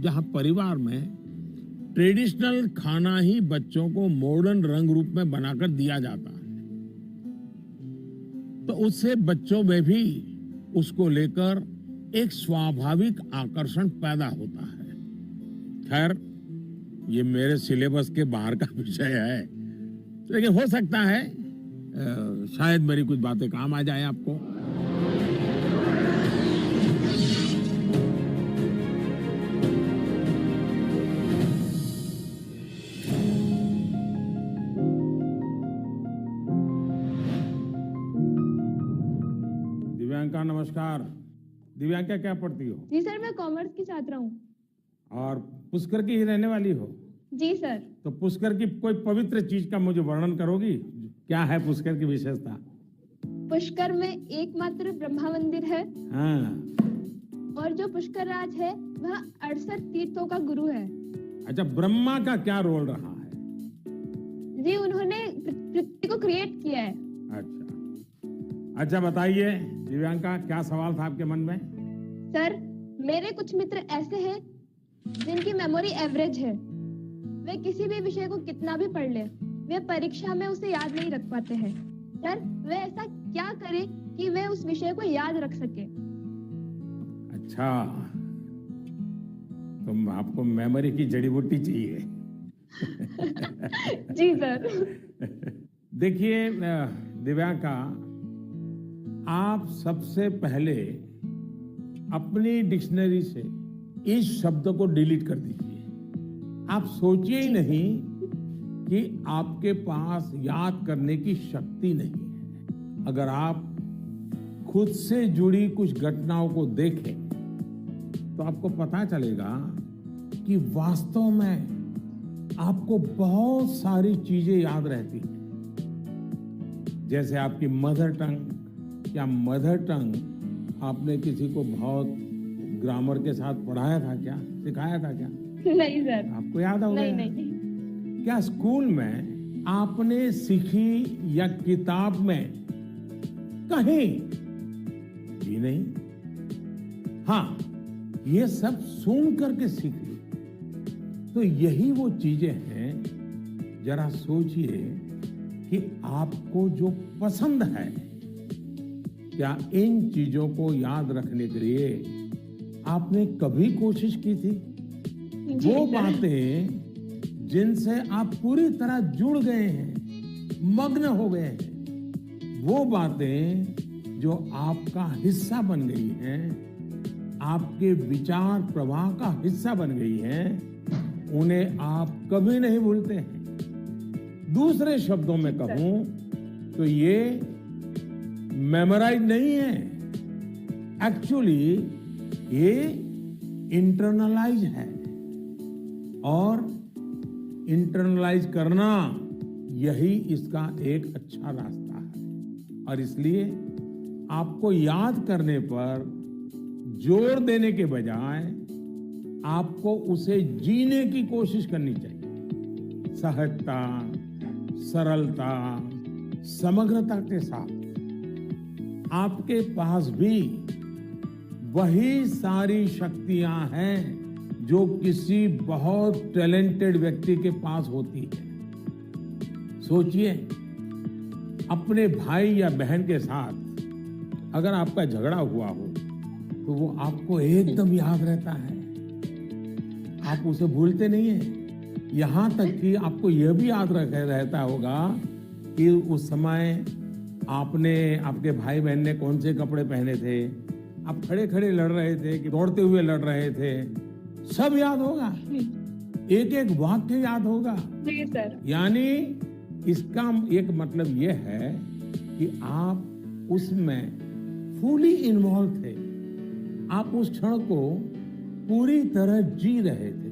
जहां परिवार में ट्रेडिशनल खाना ही बच्चों को मॉडर्न रंग रूप में बनाकर दिया जाता है, तो उससे बच्चों में भी उसको लेकर एक स्वाभाविक आकर्षण पैदा होता है। खैर, ये मेरे सिलेबस के बाहर का विषय है, लेकिन हो सकता है शायद मेरी कुछ बातें काम आ जाए आपको। दिव्यांका नमस्कार। दिव्यांका क्या पढ़ती हो? जी सर, मैं कॉमर्स की छात्रा हूँ। और पुष्कर की ही रहने वाली हो? जी सर। तो पुष्कर की कोई पवित्र चीज का मुझे वर्णन करोगी? क्या है पुष्कर की विशेषता? पुष्कर में एकमात्र ब्रह्मा मंदिर है। हाँ। और जो पुष्कर राज है वह 68 तीर्थों का गुरु है। अच्छा, ब्रह्मा का क्या रोल रहा है? जी, उन्होंने पृथ्वी को क्रिएट किया है। अच्छा बताइए दिव्यांका, क्या सवाल था आपके मन में? सर, मेरे कुछ मित्र ऐसे हैं जिनकी मेमोरी एवरेज है। वे किसी भी विषय को कितना भी पढ़ ले, वे परीक्षा में उसे याद नहीं रख पाते हैं। सर, वे ऐसा क्या करें कि वे उस विषय को याद रख सके? अच्छा, तो आपको मेमोरी की जड़ी बूटी चाहिए। जी सर। देखिए दिव्यांका, आप सबसे पहले अपनी डिक्शनरी से इस शब्द को डिलीट कर दीजिए। आप सोचिए ही नहीं कि आपके पास याद करने की शक्ति नहीं है। अगर आप खुद से जुड़ी कुछ घटनाओं को देखें तो आपको पता चलेगा कि वास्तव में आपको बहुत सारी चीजें याद रहती हैं। जैसे आपकी मदर टंग, क्या मदर टंग आपने किसी को बहुत ग्रामर के साथ पढ़ाया था क्या, सिखाया था क्या? नहीं सर। आपको याद होगा? नहीं, नहीं। क्या स्कूल में आपने सीखी या किताब में कहीं भी नहीं? हाँ, ये सब सुन करके सीख ली। तो यही वो चीजें हैं, जरा सोचिए कि आपको जो पसंद है, क्या इन चीजों को याद रखने के लिए आपने कभी कोशिश की थी? वो बातें जिनसे आप पूरी तरह जुड़ गए हैं, मग्न हो गए हैं, वो बातें जो आपका हिस्सा बन गई हैं, आपके विचार प्रवाह का हिस्सा बन गई हैं, उन्हें आप कभी नहीं भूलते हैं। दूसरे शब्दों में कहूं तो ये मेमोराइज नहीं है, एक्चुअली ये इंटरनलाइज है। और इंटरनलाइज करना यही इसका एक अच्छा रास्ता है। और इसलिए आपको याद करने पर जोर देने के बजाय आपको उसे जीने की कोशिश करनी चाहिए। सहजता, सरलता, समग्रता के साथ। आपके पास भी वही सारी शक्तियां हैं जो किसी बहुत टैलेंटेड व्यक्ति के पास होती है। सोचिए, अपने भाई या बहन के साथ अगर आपका झगड़ा हुआ हो तो वो आपको एकदम याद रहता है, आप उसे भूलते नहीं है। यहाँ तक कि आपको यह भी याद रहता होगा कि उस समय आपने, आपके भाई बहन ने कौन से कपड़े पहने थे, आप खड़े खड़े लड़ रहे थे कि दौड़ते हुए लड़ रहे थे, सब याद होगा, एक एक वाक्य याद होगा। जी सर। यानी इसका एक मतलब यह है कि आप उसमें फुली इन्वॉल्व थे, आप उस क्षण को पूरी तरह जी रहे थे।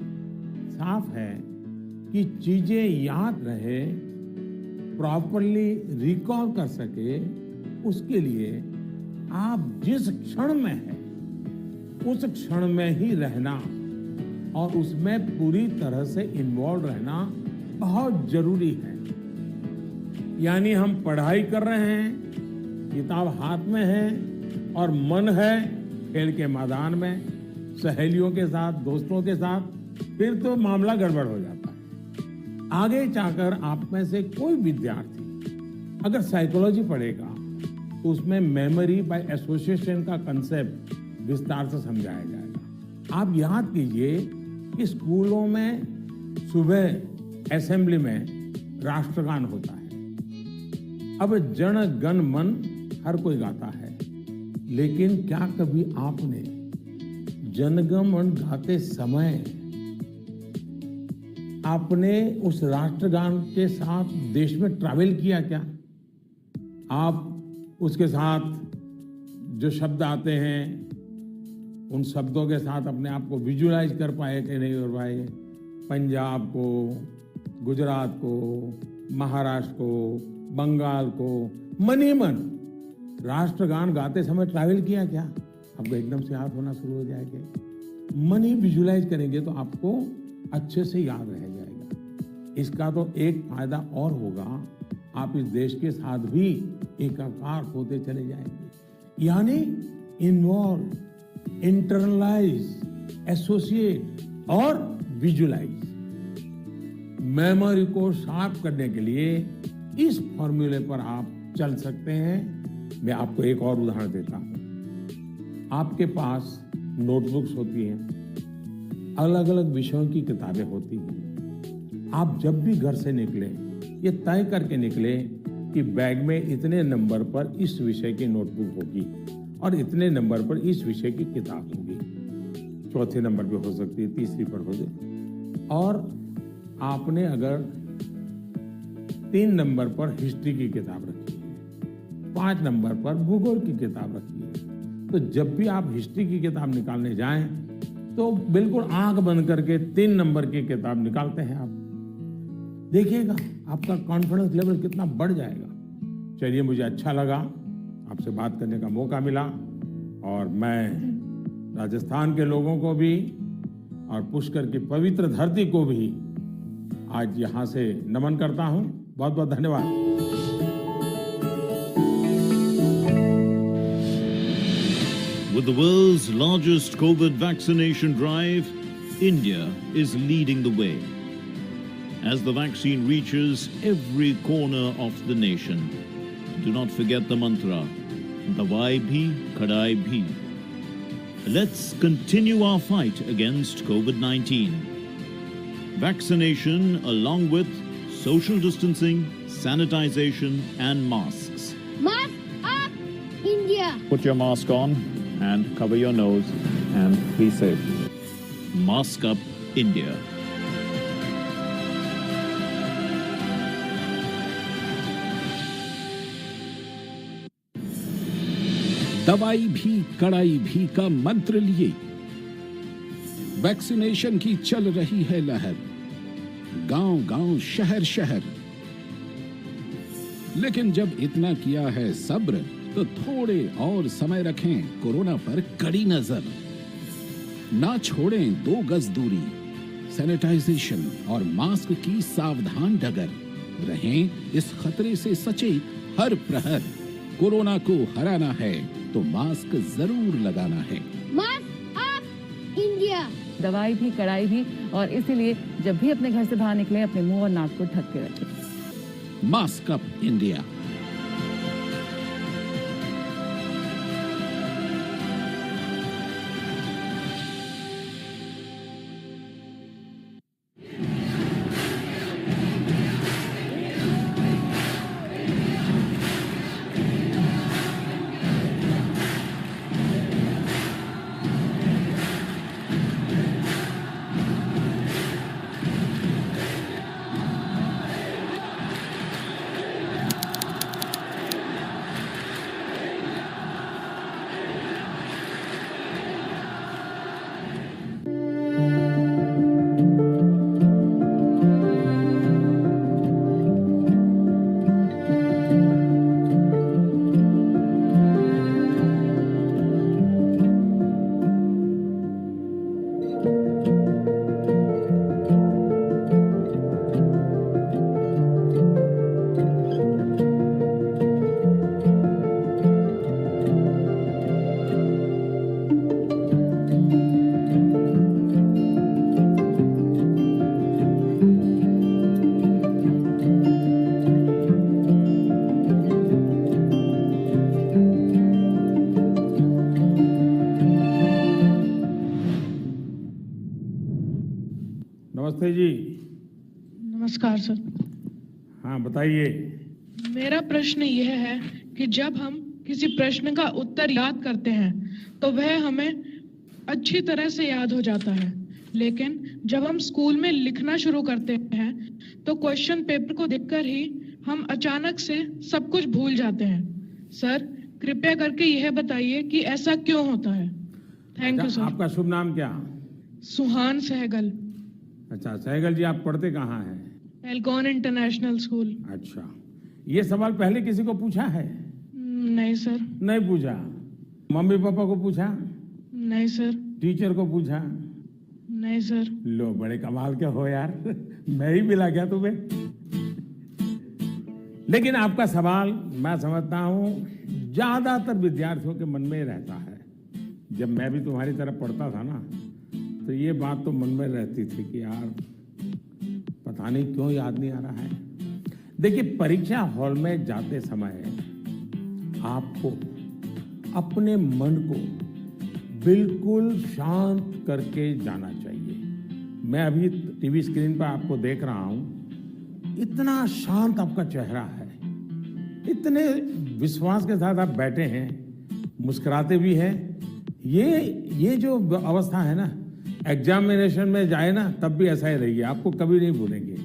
साफ है कि चीजें याद रहे, प्रॉपरली रिकॉल कर सके, उसके लिए आप जिस क्षण में हैं उस क्षण में ही रहना और उसमें पूरी तरह से इन्वॉल्व रहना बहुत जरूरी है। यानी हम पढ़ाई कर रहे हैं, किताब हाथ में है और मन है खेल के मैदान में, सहेलियों के साथ, दोस्तों के साथ, फिर तो मामला गड़बड़ हो जाता है। आगे जाकर आप में से कोई विद्यार्थी अगर साइकोलॉजी पढ़ेगा तो उसमें मेमोरी बाय एसोसिएशन का कंसेप्ट विस्तार से समझाया जाएगा। आप याद कीजिए कि स्कूलों में सुबह असेंबली में राष्ट्रगान होता है। अब जन गण मन हर कोई गाता है, लेकिन क्या कभी आपने जनगण मन गाते समय आपने उस राष्ट्रगान के साथ देश में ट्रैवल किया क्या? आप उसके साथ जो शब्द आते हैं उन शब्दों के साथ अपने आप को विजुअलाइज कर पाए कि नहीं कर पाए? पंजाब को, गुजरात को, महाराष्ट्र को, बंगाल को मन ही मन राष्ट्रगान गाते समय ट्रैवल किया क्या? आपको एकदम से याद होना शुरू हो जाएगा। मन ही विजुअलाइज करेंगे तो आपको अच्छे से याद रह जाएगा। इसका तो एक फायदा और होगा, आप इस देश के साथ भी एकाकार होते चले जाएंगे। यानी इन्वॉल्व, इंटरनलाइज, एसोसिएट और विजुअलाइज। मेमोरी को शार्प करने के लिए इस फॉर्मूले पर आप चल सकते हैं। मैं आपको एक और उदाहरण देता हूं। आपके पास नोटबुक्स होती हैं, अलग अलग विषयों की किताबें होती हैं। आप जब भी घर से निकले ये तय करके निकले कि बैग में इतने नंबर पर इस विषय की नोटबुक होगी और इतने नंबर पर इस विषय की किताब होगी। चौथे नंबर पे हो सकती है, तीसरी पर हो जाए। और आपने अगर 3 नंबर पर हिस्ट्री की किताब रखी है, 5 नंबर पर भूगोल की किताब रखी है, तो जब भी आप हिस्ट्री की किताब निकालने जाएं तो बिल्कुल आंख बंद करके 3 नंबर की किताब निकालते हैं आप। देखिएगा आपका कॉन्फिडेंस लेवल कितना बढ़ जाएगा। चलिए, मुझे अच्छा लगा, आपसे बात करने का मौका मिला और मैं राजस्थान के लोगों को भी और पुष्कर की पवित्र धरती को भी आज यहाँ से नमन करता हूँ। बहुत बहुत धन्यवाद। With the world's largest COVID vaccination drive, India is leading the way. As the vaccine reaches every corner of the nation, do not forget the mantra, Dawai bhi, Kadai bhi. Let's continue our fight against COVID-19. Vaccination along with social distancing, sanitization and masks. Mask up, India! Put your mask on and cover your nose and be safe. Mask up, India. दवाई भी कड़ाई भी का मंत्र लिए vaccination की चल रही है लहर, गांव-गांव, शहर-शहर। लेकिन जब इतना किया है सब्र तो थोड़े और समय रखें कोरोना पर कड़ी नजर। ना छोड़ें 2 गज दूरी, सैनिटाइजेशन और मास्क की सावधान डगर। रहें इस खतरे से सचेत हर प्रहर। कोरोना को हराना है तो मास्क जरूर लगाना है। Mask up, India! दवाई भी कड़ाई भी, और इसीलिए जब भी अपने घर से बाहर निकले अपने मुंह और नाक को ढक के रखें। Mask up India. नमस्ते जी। नमस्कार सर। हाँ बताइए। मेरा प्रश्न यह है कि जब हम किसी प्रश्न का उत्तर याद करते हैं तो वह हमें अच्छी तरह से याद हो जाता है, लेकिन जब हम स्कूल में लिखना शुरू करते हैं तो क्वेश्चन पेपर को देखकर ही हम अचानक से सब कुछ भूल जाते हैं। सर कृपया करके यह बताइए कि ऐसा क्यों होता है। Thank you sir. आपका शुभ नाम क्या? सुहान सहगल। अच्छा सहगल जी, आप पढ़ते कहाँ हैं? एल्गोन इंटरनेशनल स्कूल। अच्छा, ये सवाल पहले किसी को पूछा है? नहीं सर। नहीं पूछा? मम्मी पापा को पूछा? नहीं सर। टीचर को पूछा? नहीं सर। लो बड़े कमाल के हो यार। मैं ही मिला क्या तुम्हें? लेकिन आपका सवाल मैं समझता हूँ ज्यादातर विद्यार्थियों के मन में रहता है। जब मैं भी तुम्हारी तरह पढ़ता था ना, तो ये बात तो मन में रहती थी कि यार पता नहीं क्यों याद नहीं आ रहा है। देखिए, परीक्षा हॉल में जाते समय आपको अपने मन को बिल्कुल शांत करके जाना चाहिए। मैं अभी टीवी स्क्रीन पर आपको देख रहा हूं, इतना शांत आपका चेहरा है, इतने विश्वास के साथ आप बैठे हैं, मुस्कुराते भी हैं। ये जो अवस्था है ना, एग्जामिनेशन में जाए ना तब भी ऐसा ही रहिए, आपको कभी नहीं भूलेंगे।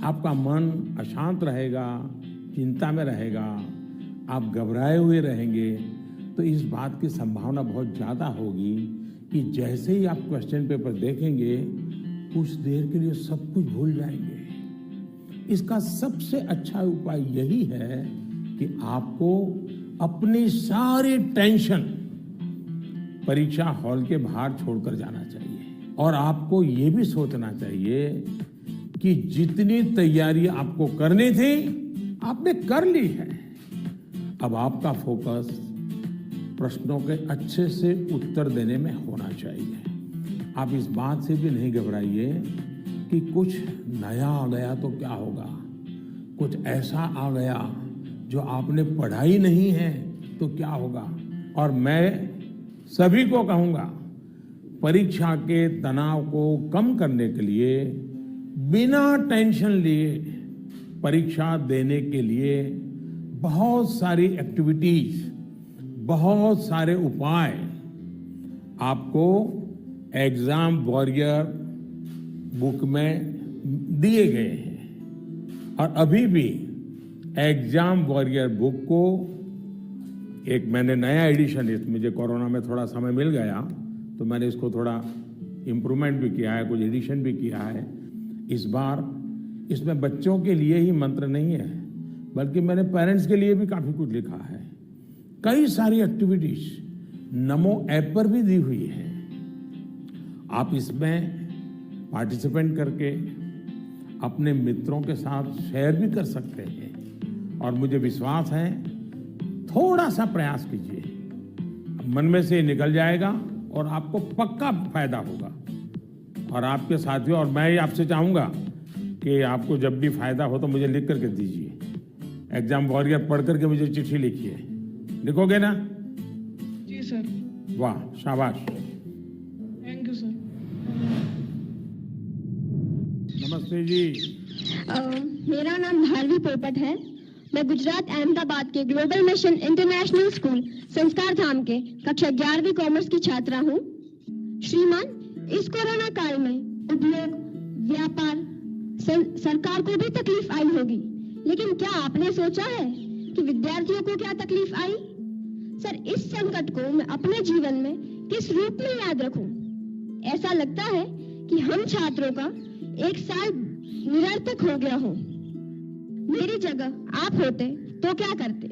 आपका मन अशांत रहेगा, चिंता में रहेगा, आप घबराए हुए रहेंगे, तो इस बात की संभावना बहुत ज़्यादा होगी कि जैसे ही आप क्वेश्चन पेपर देखेंगे कुछ देर के लिए सब कुछ भूल जाएंगे। इसका सबसे अच्छा उपाय यही है कि आपको अपनी सारी टेंशन परीक्षा हॉल के बाहर छोड़कर जाना चाहिए और आपको ये भी सोचना चाहिए कि जितनी तैयारी आपको करनी थी आपने कर ली है। अब आपका फोकस प्रश्नों के अच्छे से उत्तर देने में होना चाहिए। आप इस बात से भी नहीं घबराइए कि कुछ नया आ गया तो क्या होगा, कुछ ऐसा आ गया जो आपने पढ़ा ही नहीं है तो क्या होगा। और मैं सभी को कहूंगा, परीक्षा के तनाव को कम करने के लिए बिना टेंशन लिए परीक्षा देने के लिए बहुत सारी एक्टिविटीज, बहुत सारे उपाय आपको एग्जाम वॉरियर बुक में दिए गए हैं। और अभी भी एग्जाम वॉरियर बुक को एक मैंने नया एडिशन, मुझे कोरोना में थोड़ा समय मिल गया तो मैंने इसको थोड़ा इम्प्रूवमेंट भी किया है, कुछ एडिशन भी किया है। इस बार इसमें बच्चों के लिए ही मंत्र नहीं है, बल्कि मैंने पेरेंट्स के लिए भी काफ़ी कुछ लिखा है। कई सारी एक्टिविटीज नमो ऐप पर भी दी हुई है। आप इसमें पार्टिसिपेंट करके अपने मित्रों के साथ शेयर भी कर सकते हैं। और मुझे विश्वास है, थोड़ा सा प्रयास कीजिए, मन में से निकल जाएगा और आपको पक्का फायदा होगा। और आपके साथियों, और मैं आपसे चाहूंगा कि आपको जब भी फायदा हो तो मुझे लिख करके दीजिए। एग्जाम वॉरियर पढ़ करके मुझे चिट्ठी लिखिए। लिखोगे ना? जी सर। वाह, शाबाश। Thank you sir. नमस्ते जी। मेरा नाम भारवी पोपट है। मैं गुजरात अहमदाबाद के ग्लोबल मिशन इंटरनेशनल स्कूल संस्कार धाम के कक्षा 11वीं कॉमर्स की छात्रा हूँ। श्रीमान, इस कोरोना काल में उद्योग, व्यापार, सरकार को भी तकलीफ आई होगी, लेकिन क्या आपने सोचा है कि विद्यार्थियों को क्या तकलीफ आई? सर, इस संकट को मैं अपने जीवन में किस रूप में याद रखूं? ऐसा लगता है कि हम छात्रों का एक साल निरर्थक हो गया हो। मेरी जगह आप होते तो क्या करते?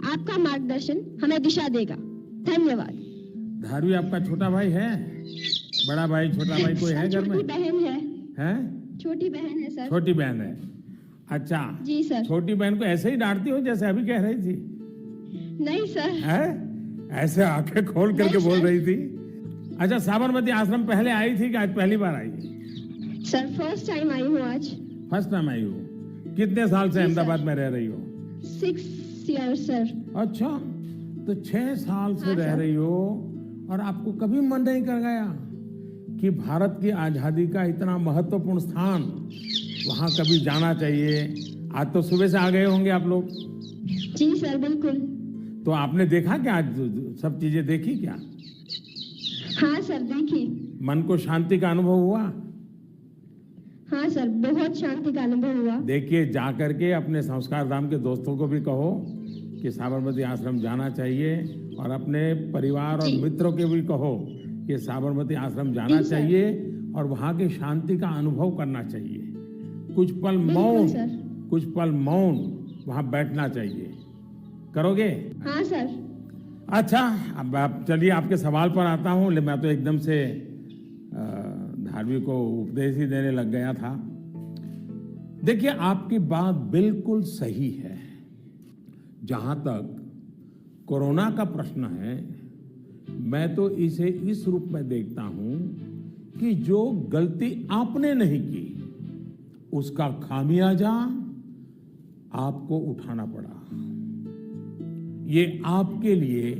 आपका मार्गदर्शन हमें दिशा देगा। धन्यवाद। धारवी आपका छोटा भाई है? बड़ा भाई, छोटा भाई कोई है घर में? छोटी बहन है। हैं? छोटी बहन है सर। छोटी बहन है। अच्छा जी सर। छोटी बहन को ऐसे ही डांटती हो जैसे अभी कह रही थी? नहीं सर। है? ऐसे आंखें खोल करके बोल रही थी। अच्छा, साबरमती आश्रम पहले आई थी कि आज पहली बार आई? सर, फर्स्ट टाइम आई हूँ आज। फर्स्ट टाइम आई हो? कितने साल से अहमदाबाद में रह रही हो? 6 years सर। अच्छा, तो 6 साल से रह रही हो और आपको कभी मन नहीं कर गया कि भारत की आजादी का इतना महत्वपूर्ण स्थान, वहां कभी जाना चाहिए? आज तो सुबह से आ गए होंगे आप लोग। जी सर, बिल्कुल। तो आपने देखा क्या? आज सब चीजें देखी क्या? हाँ सर, देखी। मन को शांति का अनुभव हुआ? हाँ सर, बहुत शांति का अनुभव हुआ। देखिए, जा करके अपने संस्कार धाम के दोस्तों को भी कहो कि साबरमती आश्रम जाना चाहिए, और अपने परिवार और मित्रों के भी कहो कि साबरमती आश्रम जाना चाहिए और वहां की शांति का अनुभव करना चाहिए। कुछ पल मौन वहां बैठना चाहिए। करोगे? हाँ सर। अच्छा, अब आप चलिए, आपके सवाल पर आता हूँ। मैं तो एकदम से धारवी को उपदेश ही देने लग गया था। देखिए, आपकी बात बिल्कुल सही है। जहां तक कोरोना का प्रश्न है, मैं तो इसे इस रूप में देखता हूं कि जो गलती आपने नहीं की, उसका खामियाजा आपको उठाना पड़ा। ये आपके लिए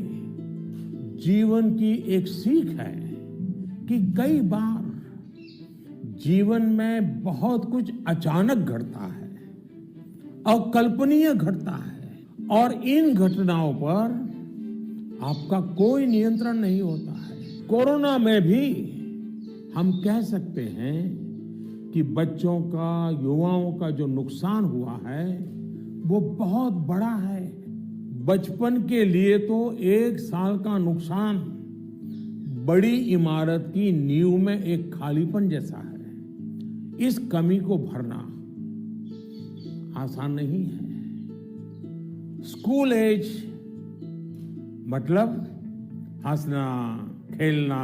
जीवन की एक सीख है कि कई बार जीवन में बहुत कुछ अचानक घटता है, अकल्पनीय घटता है, और इन घटनाओं पर आपका कोई नियंत्रण नहीं होता है। कोरोना में भी हम कह सकते हैं कि बच्चों का, युवाओं का जो नुकसान हुआ है वो बहुत बड़ा है। बचपन के लिए तो 1 साल का नुकसान बड़ी इमारत की नींव में एक खालीपन जैसा है। इस कमी को भरना आसान नहीं है। स्कूल एज मतलब हंसना, खेलना,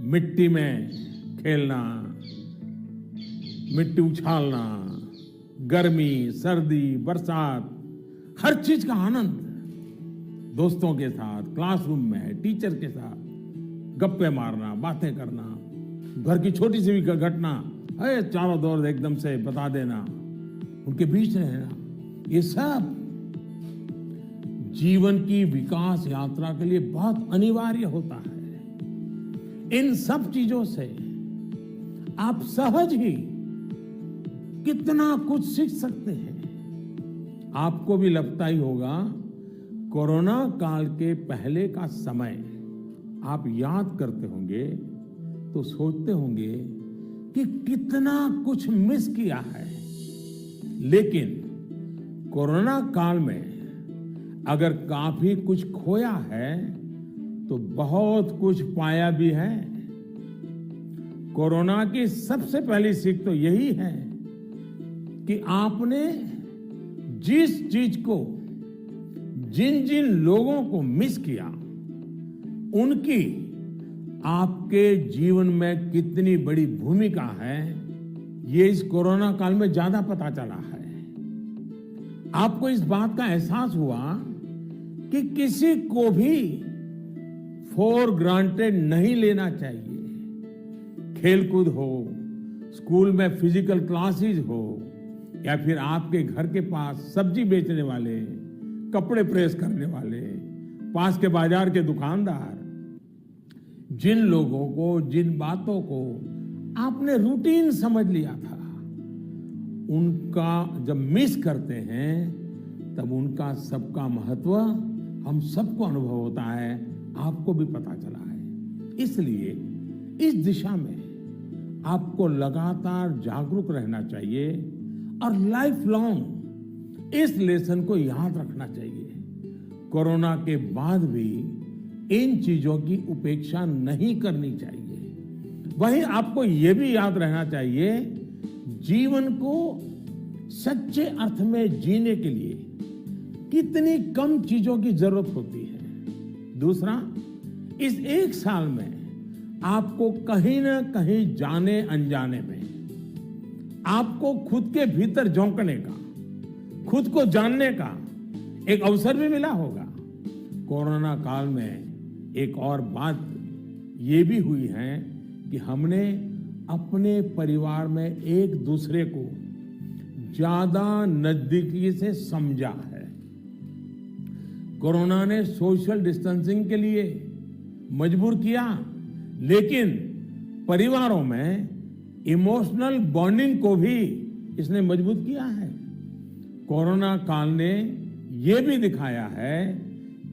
मिट्टी में खेलना, मिट्टी उछालना, गर्मी, सर्दी, बरसात, हर चीज का आनंद, दोस्तों के साथ, क्लासरूम में, टीचर के साथ गप्पे मारना, बातें करना, घर की छोटी सी भी घटना चारों दौर एकदम से बता देना, उनके बीच रहना, ये सब जीवन की विकास यात्रा के लिए बहुत अनिवार्य होता है। इन सब चीजों से आप सहज ही कितना कुछ सीख सकते हैं। आपको भी लगता ही होगा, कोरोना काल के पहले का समय आप याद करते होंगे तो सोचते होंगे कि कितना कुछ मिस किया है। लेकिन कोरोना काल में अगर काफी कुछ खोया है तो बहुत कुछ पाया भी है। कोरोना की सबसे पहली सीख तो यही है कि आपने जिस चीज को, जिन जिन लोगों को मिस किया, उनकी आपके जीवन में कितनी बड़ी भूमिका है, ये इस कोरोना काल में ज्यादा पता चला है। आपको इस बात का एहसास हुआ कि किसी को भी फॉर ग्रांटेड नहीं लेना चाहिए। खेलकूद हो, स्कूल में फिजिकल क्लासेस हो, या फिर आपके घर के पास सब्जी बेचने वाले, कपड़े प्रेस करने वाले, पास के बाजार के दुकानदार, जिन लोगों को, जिन बातों को आपने रूटीन समझ लिया था, उनका जब मिस करते हैं तब उनका सबका महत्व हम सबको अनुभव होता है, आपको भी पता चला है। इसलिए इस दिशा में आपको लगातार जागरूक रहना चाहिए और लाइफ लॉन्ग इस लेसन को याद रखना चाहिए। कोरोना के बाद भी इन चीजों की उपेक्षा नहीं करनी चाहिए। वहीं आपको यह भी याद रहना चाहिए, जीवन को सच्चे अर्थ में जीने के लिए कितनी कम चीजों की जरूरत होती है। दूसरा, इस एक साल में आपको कहीं ना कहीं जाने अनजाने में आपको खुद के भीतर झोंकने का, खुद को जानने का एक अवसर भी मिला होगा। कोरोना काल में एक और बात ये भी हुई है कि हमने अपने परिवार में एक दूसरे को ज्यादा नजदीकी से समझा है। कोरोना ने सोशल डिस्टेंसिंग के लिए मजबूर किया, लेकिन परिवारों में इमोशनल बॉन्डिंग को भी इसने मजबूत किया है। कोरोना काल ने यह भी दिखाया है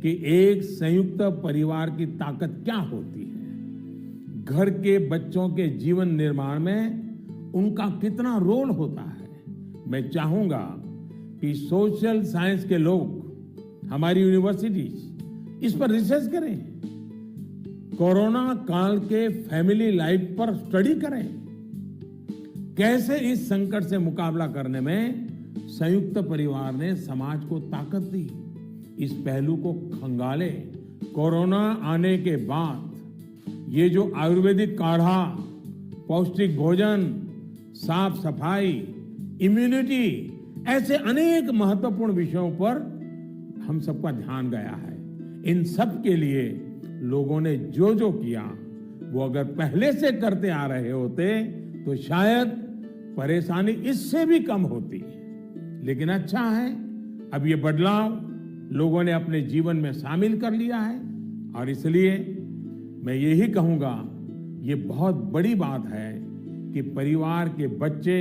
कि एक संयुक्त परिवार की ताकत क्या होती है, घर के बच्चों के जीवन निर्माण में उनका कितना रोल होता है। मैं चाहूंगा कि सोशल साइंस के लोग, हमारी यूनिवर्सिटीज इस पर रिसर्च करें, कोरोना काल के फैमिली लाइफ पर स्टडी करें, कैसे इस संकट से मुकाबला करने में संयुक्त परिवार ने समाज को ताकत दी। इस पहलू को खंगाले। कोरोना आने के बाद ये जो आयुर्वेदिक काढ़ा, पौष्टिक भोजन, साफ सफाई, इम्यूनिटी, ऐसे अनेक महत्वपूर्ण विषयों पर हम सबका ध्यान गया है। इन सब के लिए लोगों ने जो जो किया, वो अगर पहले से करते आ रहे होते तो शायद परेशानी इससे भी कम होती। लेकिन अच्छा है, अब ये बदलाव लोगों ने अपने जीवन में शामिल कर लिया है, और इसलिए मैं यही कहूंगा, ये बहुत बड़ी बात है कि परिवार के बच्चे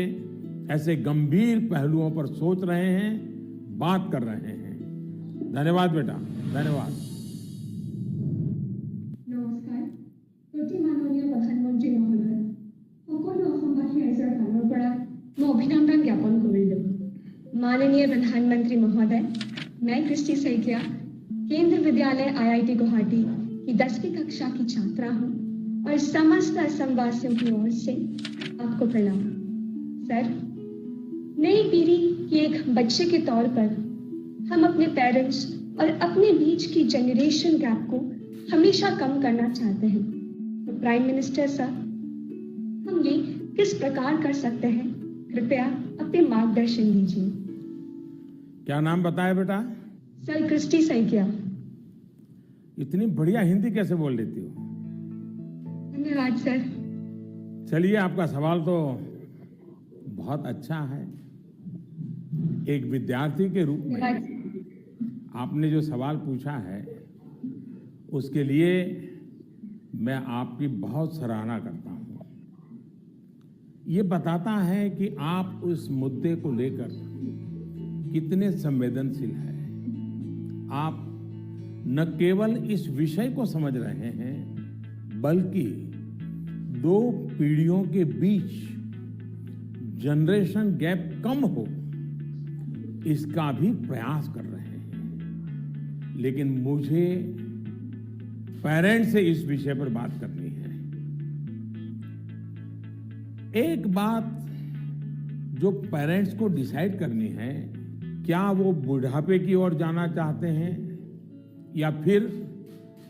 ऐसे गंभीर पहलुओं पर सोच रहे हैं, बात कर रहे हैं। धन्यवाद बेटा, धन्यवाद। नमस्कार। माननीय प्रधानमंत्री महोदय, সকলো অসমবাসী ৰাইজৰ ফালৰ পৰা মই অভিনন্দন জ্ঞাপন কৰিলোঁ। माननीय प्रधानमंत्री महोदय, मैं कृष्टि सैकिया केंद्र विद्यालय IIT गुवाहाटी की 10वीं कक्षा की छात्रा हूँ और समस्त असम वासियों की ओर से आपको प्रणाम। सर, नई पीढ़ी के एक बच्चे के तौर पर हम अपने पेरेंट्स और अपने बीच की जनरेशन गैप को हमेशा कम करना चाहते हैं। तो प्राइम मिनिस्टर सर, हम ये किस प्रकार कर सकते हैं? कृपया अपने मार्गदर्शन दीजिए। क्या नाम बताया बेटा? सर, कृष्टि सैकिया। इतनी बढ़िया हिंदी कैसे बोल लेती हो? धन्यवाद सर। चलिए, आपका सवाल तो बहुत अच्छा है। एक विद्यार्थी के रूप में आपने जो सवाल पूछा है, उसके लिए मैं आपकी बहुत सराहना करता हूं। ये बताता है कि आप उस मुद्दे को लेकर कितने संवेदनशील हैं। आप न केवल इस विषय को समझ रहे हैं, बल्कि दो पीढ़ियों के बीच जनरेशन गैप कम हो, इसका भी प्रयास कर रहे हैं। लेकिन मुझे पेरेंट्स से इस विषय पर बात करनी है। एक बात जो पेरेंट्स को डिसाइड करनी है, क्या वो बुढ़ापे की ओर जाना चाहते हैं या फिर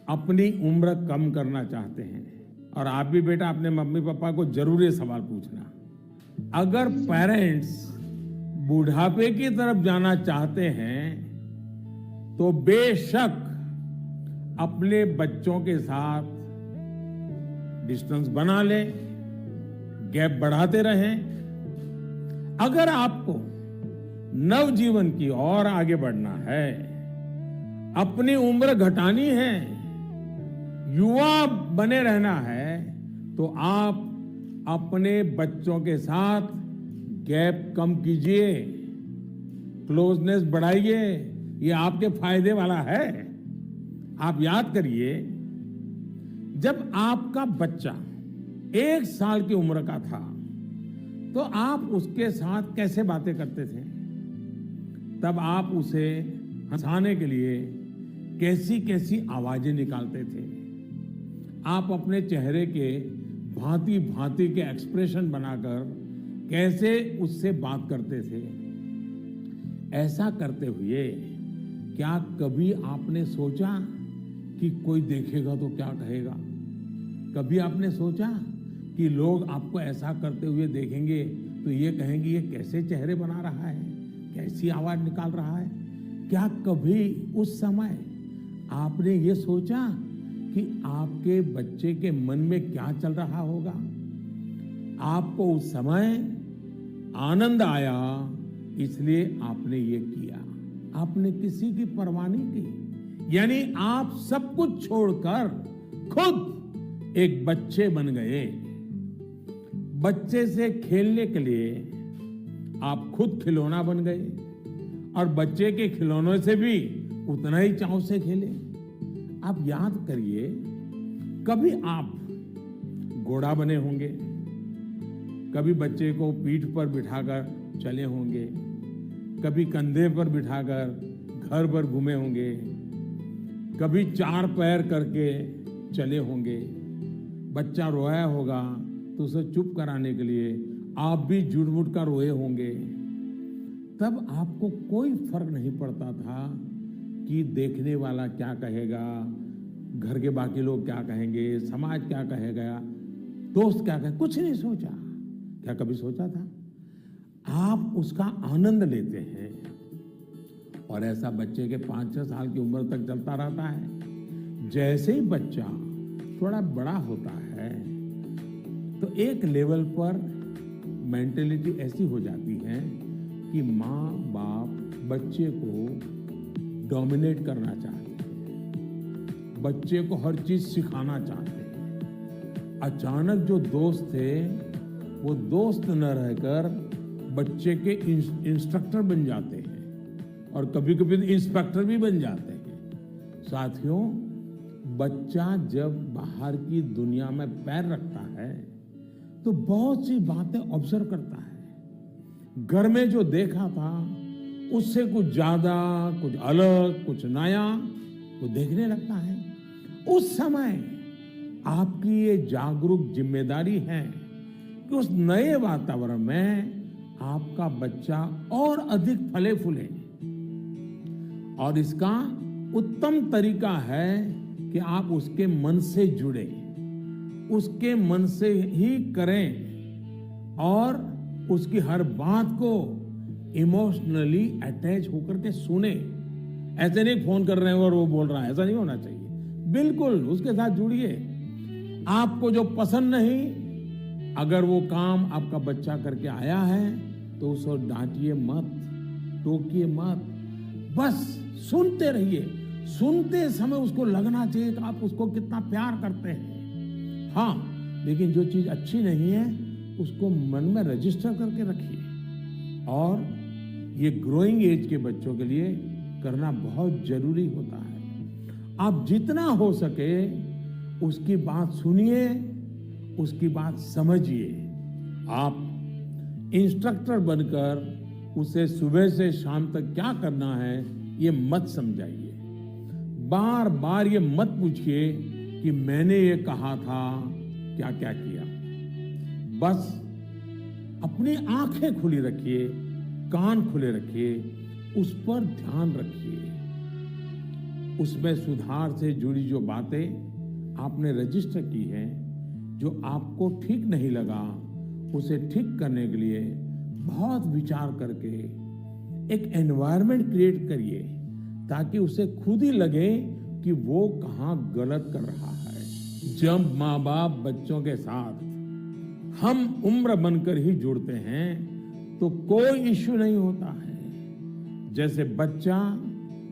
अपनी उम्र कम करना चाहते हैं। और आप भी बेटा अपने मम्मी पापा को जरूर ये सवाल पूछना। अगर पेरेंट्स बुढ़ापे की तरफ जाना चाहते हैं तो बेशक अपने बच्चों के साथ डिस्टेंस बना लें, गैप बढ़ाते रहें। अगर आपको नव जीवन की ओर आगे बढ़ना है, अपनी उम्र घटानी है, युवा बने रहना है, तो आप अपने बच्चों के साथ गैप कम कीजिए, क्लोजनेस बढ़ाइए। ये आपके फायदे वाला है। आप याद करिए, जब आपका बच्चा 1 साल की उम्र का था तो आप उसके साथ कैसे बातें करते थे? तब आप उसे हंसाने के लिए कैसी कैसी आवाजें निकालते थे? आप अपने चेहरे के भांति भांति के एक्सप्रेशन बनाकर कैसे उससे बात करते थे? ऐसा करते हुए क्या कभी आपने सोचा कि कोई देखेगा तो क्या कहेगा? कभी आपने सोचा कि लोग आपको ऐसा करते हुए देखेंगे तो ये कहेंगे ये कैसे चेहरे बना रहा है, कैसी आवाज निकाल रहा है? क्या कभी उस समय आपने ये सोचा कि आपके बच्चे के मन में क्या चल रहा होगा? आपको उस समय आनंद आया, इसलिए आपने ये किया। आपने किसी की परवाह नहीं की, यानी आप सब कुछ छोड़कर खुद एक बच्चे बन गए। बच्चे से खेलने के लिए आप खुद खिलौना बन गए और बच्चे के खिलौनों से भी उतना ही चाव से खेले। आप याद करिए, कभी आप घोड़ा बने होंगे, कभी बच्चे को पीठ पर बिठाकर चले होंगे, कभी कंधे पर बिठाकर घर भर घूमे होंगे, कभी 4 पैर करके चले होंगे। बच्चा रोया होगा तो उसे चुप कराने के लिए आप भी झूठ-मूठ कर रोए होंगे। तब आपको कोई फर्क नहीं पड़ता था कि देखने वाला क्या कहेगा, घर के बाकी लोग क्या कहेंगे, समाज क्या कहेगा, दोस्त क्या कहेगा, कुछ नहीं सोचा। क्या कभी सोचा था? आप उसका आनंद लेते हैं और ऐसा बच्चे के 5-6 साल की उम्र तक चलता रहता है। जैसे ही बच्चा थोड़ा बड़ा होता है तो एक लेवल पर मेंटेलिटी ऐसी हो जाती है कि माँ बाप बच्चे को डोमिनेट करना चाहते हैं, बच्चे को हर चीज सिखाना चाहते हैं। अचानक जो दोस्त थे वो दोस्त न रहकर बच्चे के इंस्ट्रक्टर बन जाते हैं और कभी कभी इंस्पेक्टर भी बन जाते हैं। साथियों, बच्चा जब बाहर की दुनिया में पैर रखता है तो बहुत सी बातें ऑब्जर्व करता है। घर में जो देखा था उससे कुछ ज्यादा, कुछ अलग, कुछ नया वो देखने लगता है। उस समय आपकी ये जागरूक जिम्मेदारी है कि उस नए वातावरण में आपका बच्चा और अधिक फले फूले। और इसका उत्तम तरीका है कि आप उसके मन से जुड़े, उसके मन से ही करें और उसकी हर बात को इमोशनली अटैच होकर के सुने। ऐसे नहीं फोन कर रहे हैं और वो बोल रहा है, ऐसा नहीं होना चाहिए। बिल्कुल उसके साथ जुड़िए। आपको जो पसंद नहीं, अगर वो काम आपका बच्चा करके आया है तो उसको डांटिए मत, टोकिए मत, बस सुनते रहिए। सुनते समय उसको लगना चाहिए कि आप उसको कितना प्यार करते हैं। हाँ, लेकिन जो चीज अच्छी नहीं है उसको मन में रजिस्टर करके रखिए। और ये ग्रोइंग एज के बच्चों के लिए करना बहुत जरूरी होता है। आप जितना हो सके उसकी बात सुनिए, उसकी बात समझिए। आप इंस्ट्रक्टर बनकर उसे सुबह से शाम तक क्या करना है ये मत समझाइए। बार बार ये मत पूछिए कि मैंने ये कहा था, क्या क्या किया। बस अपनी आंखें खुली रखिए, कान खुले रखिए, उस पर ध्यान रखिए। उसमें सुधार से जुड़ी जो बातें आपने रजिस्टर की हैं, जो आपको ठीक नहीं लगा, उसे ठीक करने के लिए बहुत विचार करके एक एनवायरनमेंट क्रिएट करिए ताकि उसे खुद ही लगे कि वो कहाँ गलत कर रहा है। जब माँ बाप बच्चों के साथ हम उम्र बनकर ही जुड़ते हैं तो कोई इश्यू नहीं होता है। जैसे बच्चा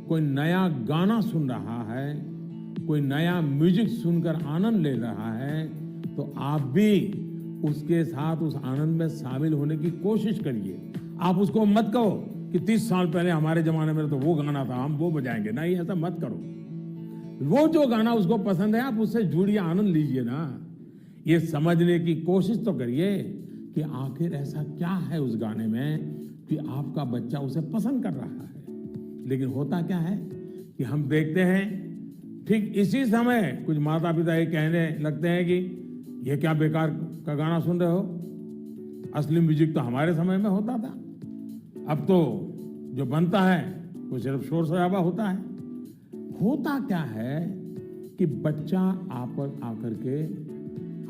कोई नया गाना सुन रहा है, कोई नया म्यूजिक सुनकर आनंद ले रहा है, तो आप भी उसके साथ उस आनंद में शामिल होने की कोशिश करिए। आप उसको मत कहो कि 30 साल पहले हमारे जमाने में तो वो गाना था, हम वो बजाएंगे। नहीं, ऐसा मत करो। वो जो गाना उसको पसंद है, आप उससे जुड़िए, आनंद लीजिए ना। ये समझने की कोशिश तो करिए कि आखिर ऐसा क्या है उस गाने में कि आपका बच्चा उसे पसंद कर रहा है। लेकिन होता क्या है कि हम देखते हैं ठीक इसी समय कुछ माता पिता ये कहने लगते हैं कि ये क्या बेकार का गाना सुन रहे हो, असली म्यूजिक तो हमारे समय में होता था। अब तो जो बनता है वो सिर्फ शोर शराबा होता है। होता क्या है कि बच्चा आप पर आकर के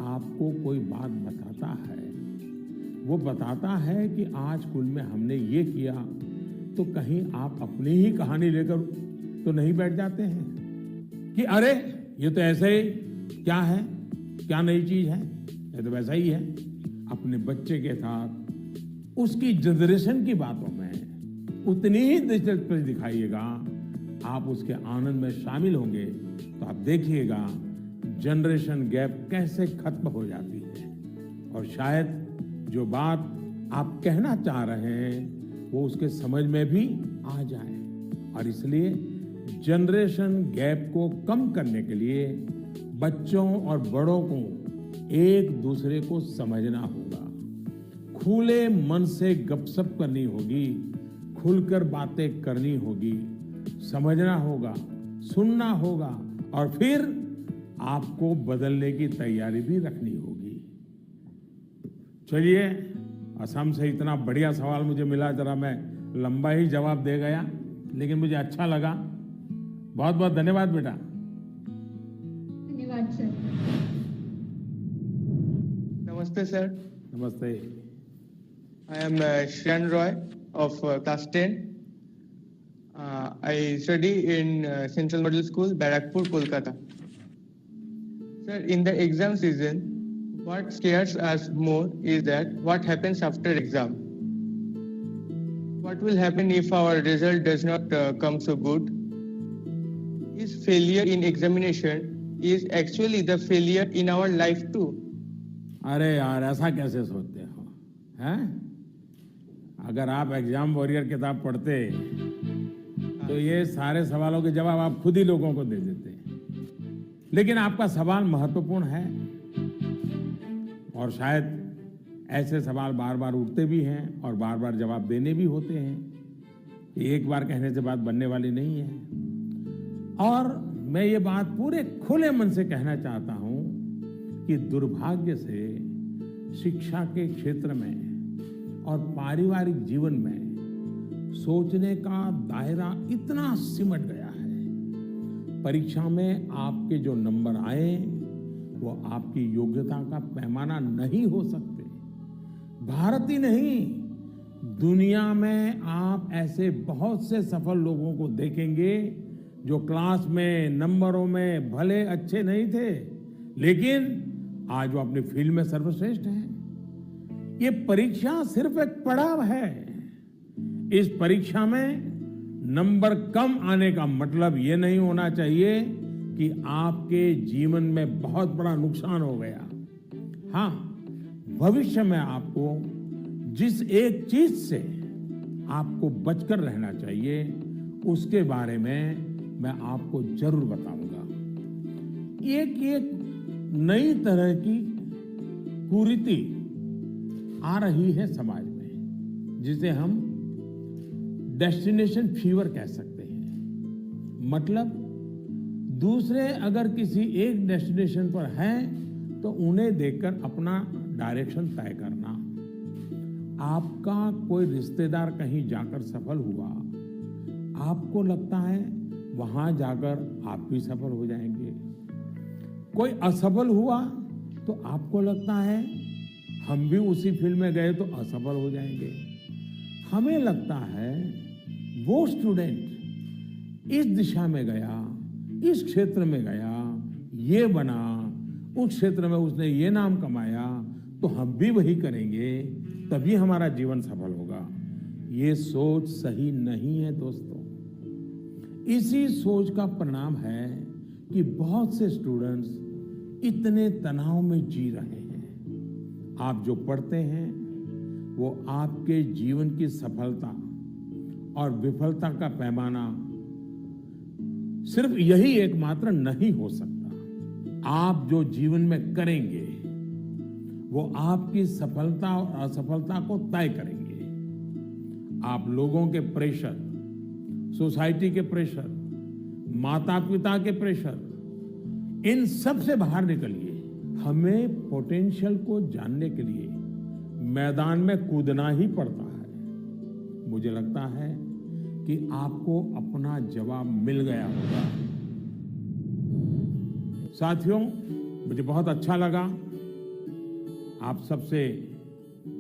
आपको कोई बात बताता है। वो बताता है कि आज स्कूल में हमने ये किया, तो कहीं आप अपनी ही कहानी लेकर तो नहीं बैठ जाते हैं कि अरे ये तो ऐसे ही, क्या है, क्या नई चीज है, ये तो वैसा ही है। अपने बच्चे के साथ उसकी जनरेशन की बातों में उतनी ही दिलचस्पी दिखाइएगा, आप उसके आनंद में शामिल होंगे तो आप देखिएगा जनरेशन गैप कैसे खत्म हो जाती है। और शायद जो बात आप कहना चाह रहे हैं वो उसके समझ में भी आ जाए। और इसलिए जनरेशन गैप को कम करने के लिए बच्चों और बड़ों को एक दूसरे को समझना होगा, खुले मन से गपशप करनी होगी, खुलकर बातें करनी होगी, समझना होगा, सुनना होगा और फिर आपको बदलने की तैयारी भी रखनी होगी। चलिए, असम से इतना बढ़िया सवाल मुझे मिला, जरा मैं लंबा ही जवाब दे गया, लेकिन मुझे अच्छा लगा। बहुत बहुत धन्यवाद बेटा। धन्यवाद सर। नमस्ते सर। नमस्ते। I am Shreyan Roy of class 10. I study in Central Model School, Barakpur, Kolkata. Sir, in the exam season, what scares us more is that what happens after exam. What will happen if our result does not come so good? Is failure in examination is actually the failure in our life too? अरे यार, ऐसा कैसे सोचते हो, हैं? अगर आप exam warrior किताब पढ़ते तो ये सारे सवालों के जवाब आप खुद ही लोगों को दे देते। लेकिन आपका सवाल महत्वपूर्ण है और शायद ऐसे सवाल बार बार उठते भी हैं और बार बार जवाब देने भी होते हैं। एक बार कहने से बात बनने वाली नहीं है। और मैं ये बात पूरे खुले मन से कहना चाहता हूं कि दुर्भाग्य से शिक्षा के क्षेत्र में और पारिवारिक जीवन में सोचने का दायरा इतना सिमट गया है। परीक्षा में आपके जो नंबर आए वो आपकी योग्यता का पैमाना नहीं हो सकते। भारत ही नहीं, दुनिया में आप ऐसे बहुत से सफल लोगों को देखेंगे जो क्लास में नंबरों में भले अच्छे नहीं थे, लेकिन आज वो अपनी फील्ड में सर्वश्रेष्ठ हैं। ये परीक्षा सिर्फ एक पड़ाव है। इस परीक्षा में नंबर कम आने का मतलब ये नहीं होना चाहिए कि आपके जीवन में बहुत बड़ा नुकसान हो गया। हाँ, भविष्य में आपको जिस एक चीज से आपको बचकर रहना चाहिए उसके बारे में मैं आपको जरूर बताऊंगा। एक नई तरह की कुरीति आ रही है समाज में, जिसे हम डेस्टिनेशन फीवर कह सकते हैं। मतलब दूसरे अगर किसी एक डेस्टिनेशन पर हैं तो उन्हें देखकर अपना डायरेक्शन तय करना। आपका कोई रिश्तेदार कहीं जाकर सफल हुआ, आपको लगता है वहां जाकर आप भी सफल हो जाएंगे। कोई असफल हुआ तो आपको लगता है हम भी उसी फील्ड में गए तो असफल हो जाएंगे। हमें लगता है वो स्टूडेंट इस दिशा में गया, इस क्षेत्र में गया, ये बना, उस क्षेत्र में उसने ये नाम कमाया, तो हम भी वही करेंगे, तभी हमारा जीवन सफल होगा। ये सोच सही नहीं है दोस्तों। इसी सोच का परिणाम है कि बहुत से स्टूडेंट्स इतने तनाव में जी रहे हैं। आप जो पढ़ते हैं वो आपके जीवन की सफलता और विफलता का पैमाना सिर्फ यही एकमात्र नहीं हो सकता। आप जो जीवन में करेंगे वो आपकी सफलता और असफलता को तय करेंगे। आप लोगों के प्रेशर, सोसाइटी के प्रेशर, माता पिता के प्रेशर, इन सब से बाहर निकलिए। हमें पोटेंशियल को जानने के लिए मैदान में कूदना ही पड़ता है। मुझे लगता है कि आपको अपना जवाब मिल गया होगा। साथियों, मुझे बहुत अच्छा लगा आप सबसे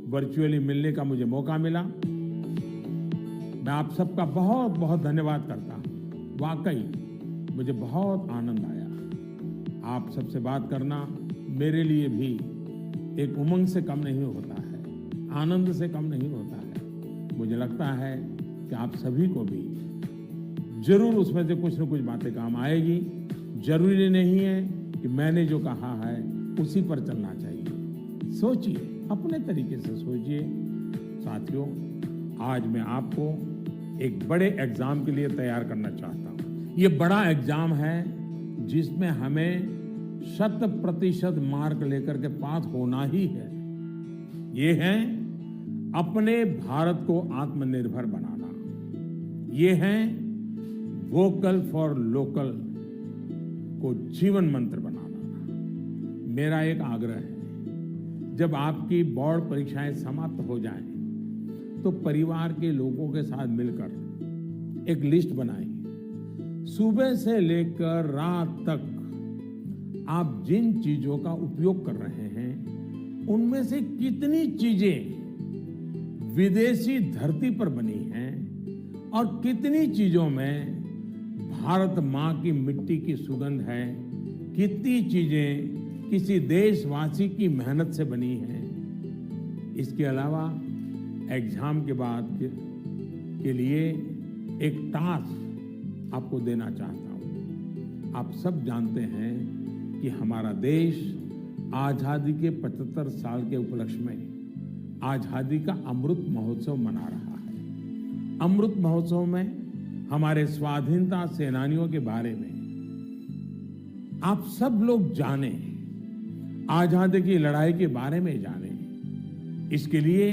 वर्चुअली मिलने का मुझे मौका मिला। मैं आप सबका बहुत बहुत धन्यवाद करता हूं। वाकई मुझे बहुत आनंद आया। आप सबसे बात करना मेरे लिए भी एक उमंग से कम नहीं होता है, आनंद से कम नहीं होता है। मुझे लगता है कि आप सभी को भी जरूर उसमें से कुछ न कुछ बातें काम आएगी। जरूरी नहीं है कि मैंने जो कहा है उसी पर चलना चाहिए। सोचिए, अपने तरीके से सोचिए। साथियों, आज मैं आपको एक बड़े एग्जाम के लिए तैयार करना चाहता हूं। ये बड़ा एग्जाम है जिसमें हमें 100% मार्क लेकर के पास होना ही है। ये है अपने भारत को आत्मनिर्भर बनाना। ये है वोकल फॉर लोकल को जीवन मंत्र बनाना। मेरा एक आग्रह है, जब आपकी बोर्ड परीक्षाएं समाप्त हो जाएं, तो परिवार के लोगों के साथ मिलकर एक लिस्ट बनाएं। सुबह से लेकर रात तक आप जिन चीजों का उपयोग कर रहे हैं, उनमें से कितनी चीजें विदेशी धरती पर बनी हैं और कितनी चीजों में भारत मां की मिट्टी की सुगंध है, कितनी चीजें किसी देशवासी की मेहनत से बनी हैं। इसके अलावा एग्जाम के बाद के लिए एक टास्क आपको देना चाहता हूं। आप सब जानते हैं कि हमारा देश आजादी के 75 साल के उपलक्ष्य में आजादी का अमृत महोत्सव मना रहा है। अमृत महोत्सव में हमारे स्वाधीनता सेनानियों के बारे में आप सब लोग जाने, आजादी की लड़ाई के बारे में जाने। इसके लिए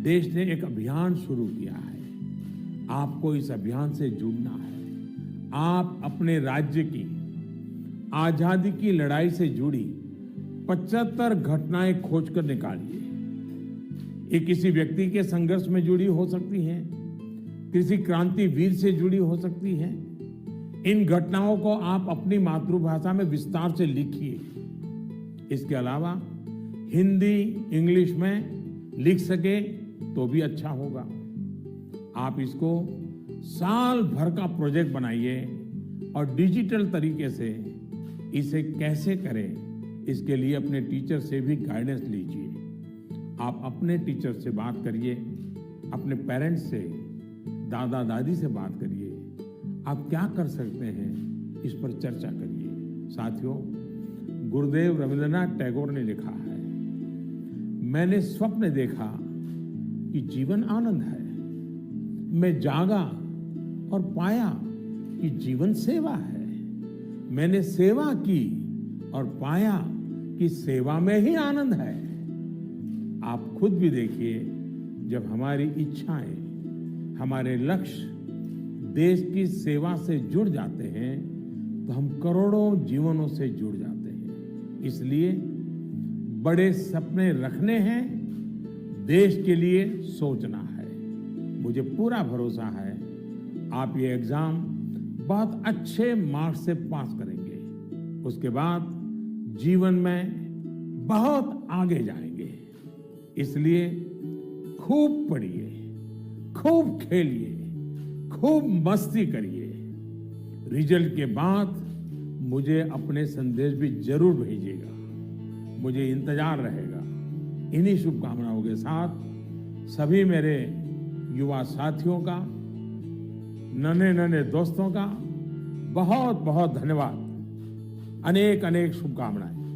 देश ने एक अभियान शुरू किया है। आपको इस अभियान से जुड़ना है। आप अपने राज्य की आजादी की लड़ाई से जुड़ी 75 घटनाएं खोजकर निकालिए। ये किसी व्यक्ति के संघर्ष में जुड़ी हो सकती हैं, किसी क्रांति वीर से जुड़ी हो सकती हैं। इन घटनाओं को आप अपनी मातृभाषा में विस्तार से लिखिए। इसके अलावा हिंदी, इंग्लिश में लिख सके तो भी अच्छा होगा। आप इसको साल भर का प्रोजेक्ट बनाइए और डिजिटल तरीके से इसे कैसे करें, इसके लिए अपने टीचर से भी गाइडेंस लीजिए। आप अपने टीचर से बात करिए, अपने पेरेंट्स से, दादा दादी से बात करिए। आप क्या कर सकते हैं, इस पर चर्चा करिए। साथियों, गुरुदेव रविंद्रनाथ टैगोर ने लिखा है, मैंने स्वप्न देखा कि जीवन आनंद है। मैं जागा और पाया कि जीवन सेवा है। मैंने सेवा की और पाया कि सेवा में ही आनंद है। आप खुद भी देखिए, जब हमारी इच्छाएं, हमारे लक्ष्य देश की सेवा से जुड़ जाते हैं तो हम करोड़ों जीवनों से जुड़ जाते हैं। इसलिए बड़े सपने रखने हैं, देश के लिए सोचना है। मुझे पूरा भरोसा है आप ये एग्जाम बहुत अच्छे मार्क्स से पास करेंगे। उसके बाद जीवन में बहुत आगे जाएंगे। इसलिए खूब पढ़िए, खूब खेलिए, खूब मस्ती करिए। रिजल्ट के बाद मुझे अपने संदेश भी जरूर भेजिएगा, मुझे इंतजार रहेगा। इन्हीं शुभकामनाओं के साथ सभी मेरे युवा साथियों का, नन्हे नन्हे दोस्तों का बहुत बहुत धन्यवाद। अनेक अनेक शुभकामनाएं।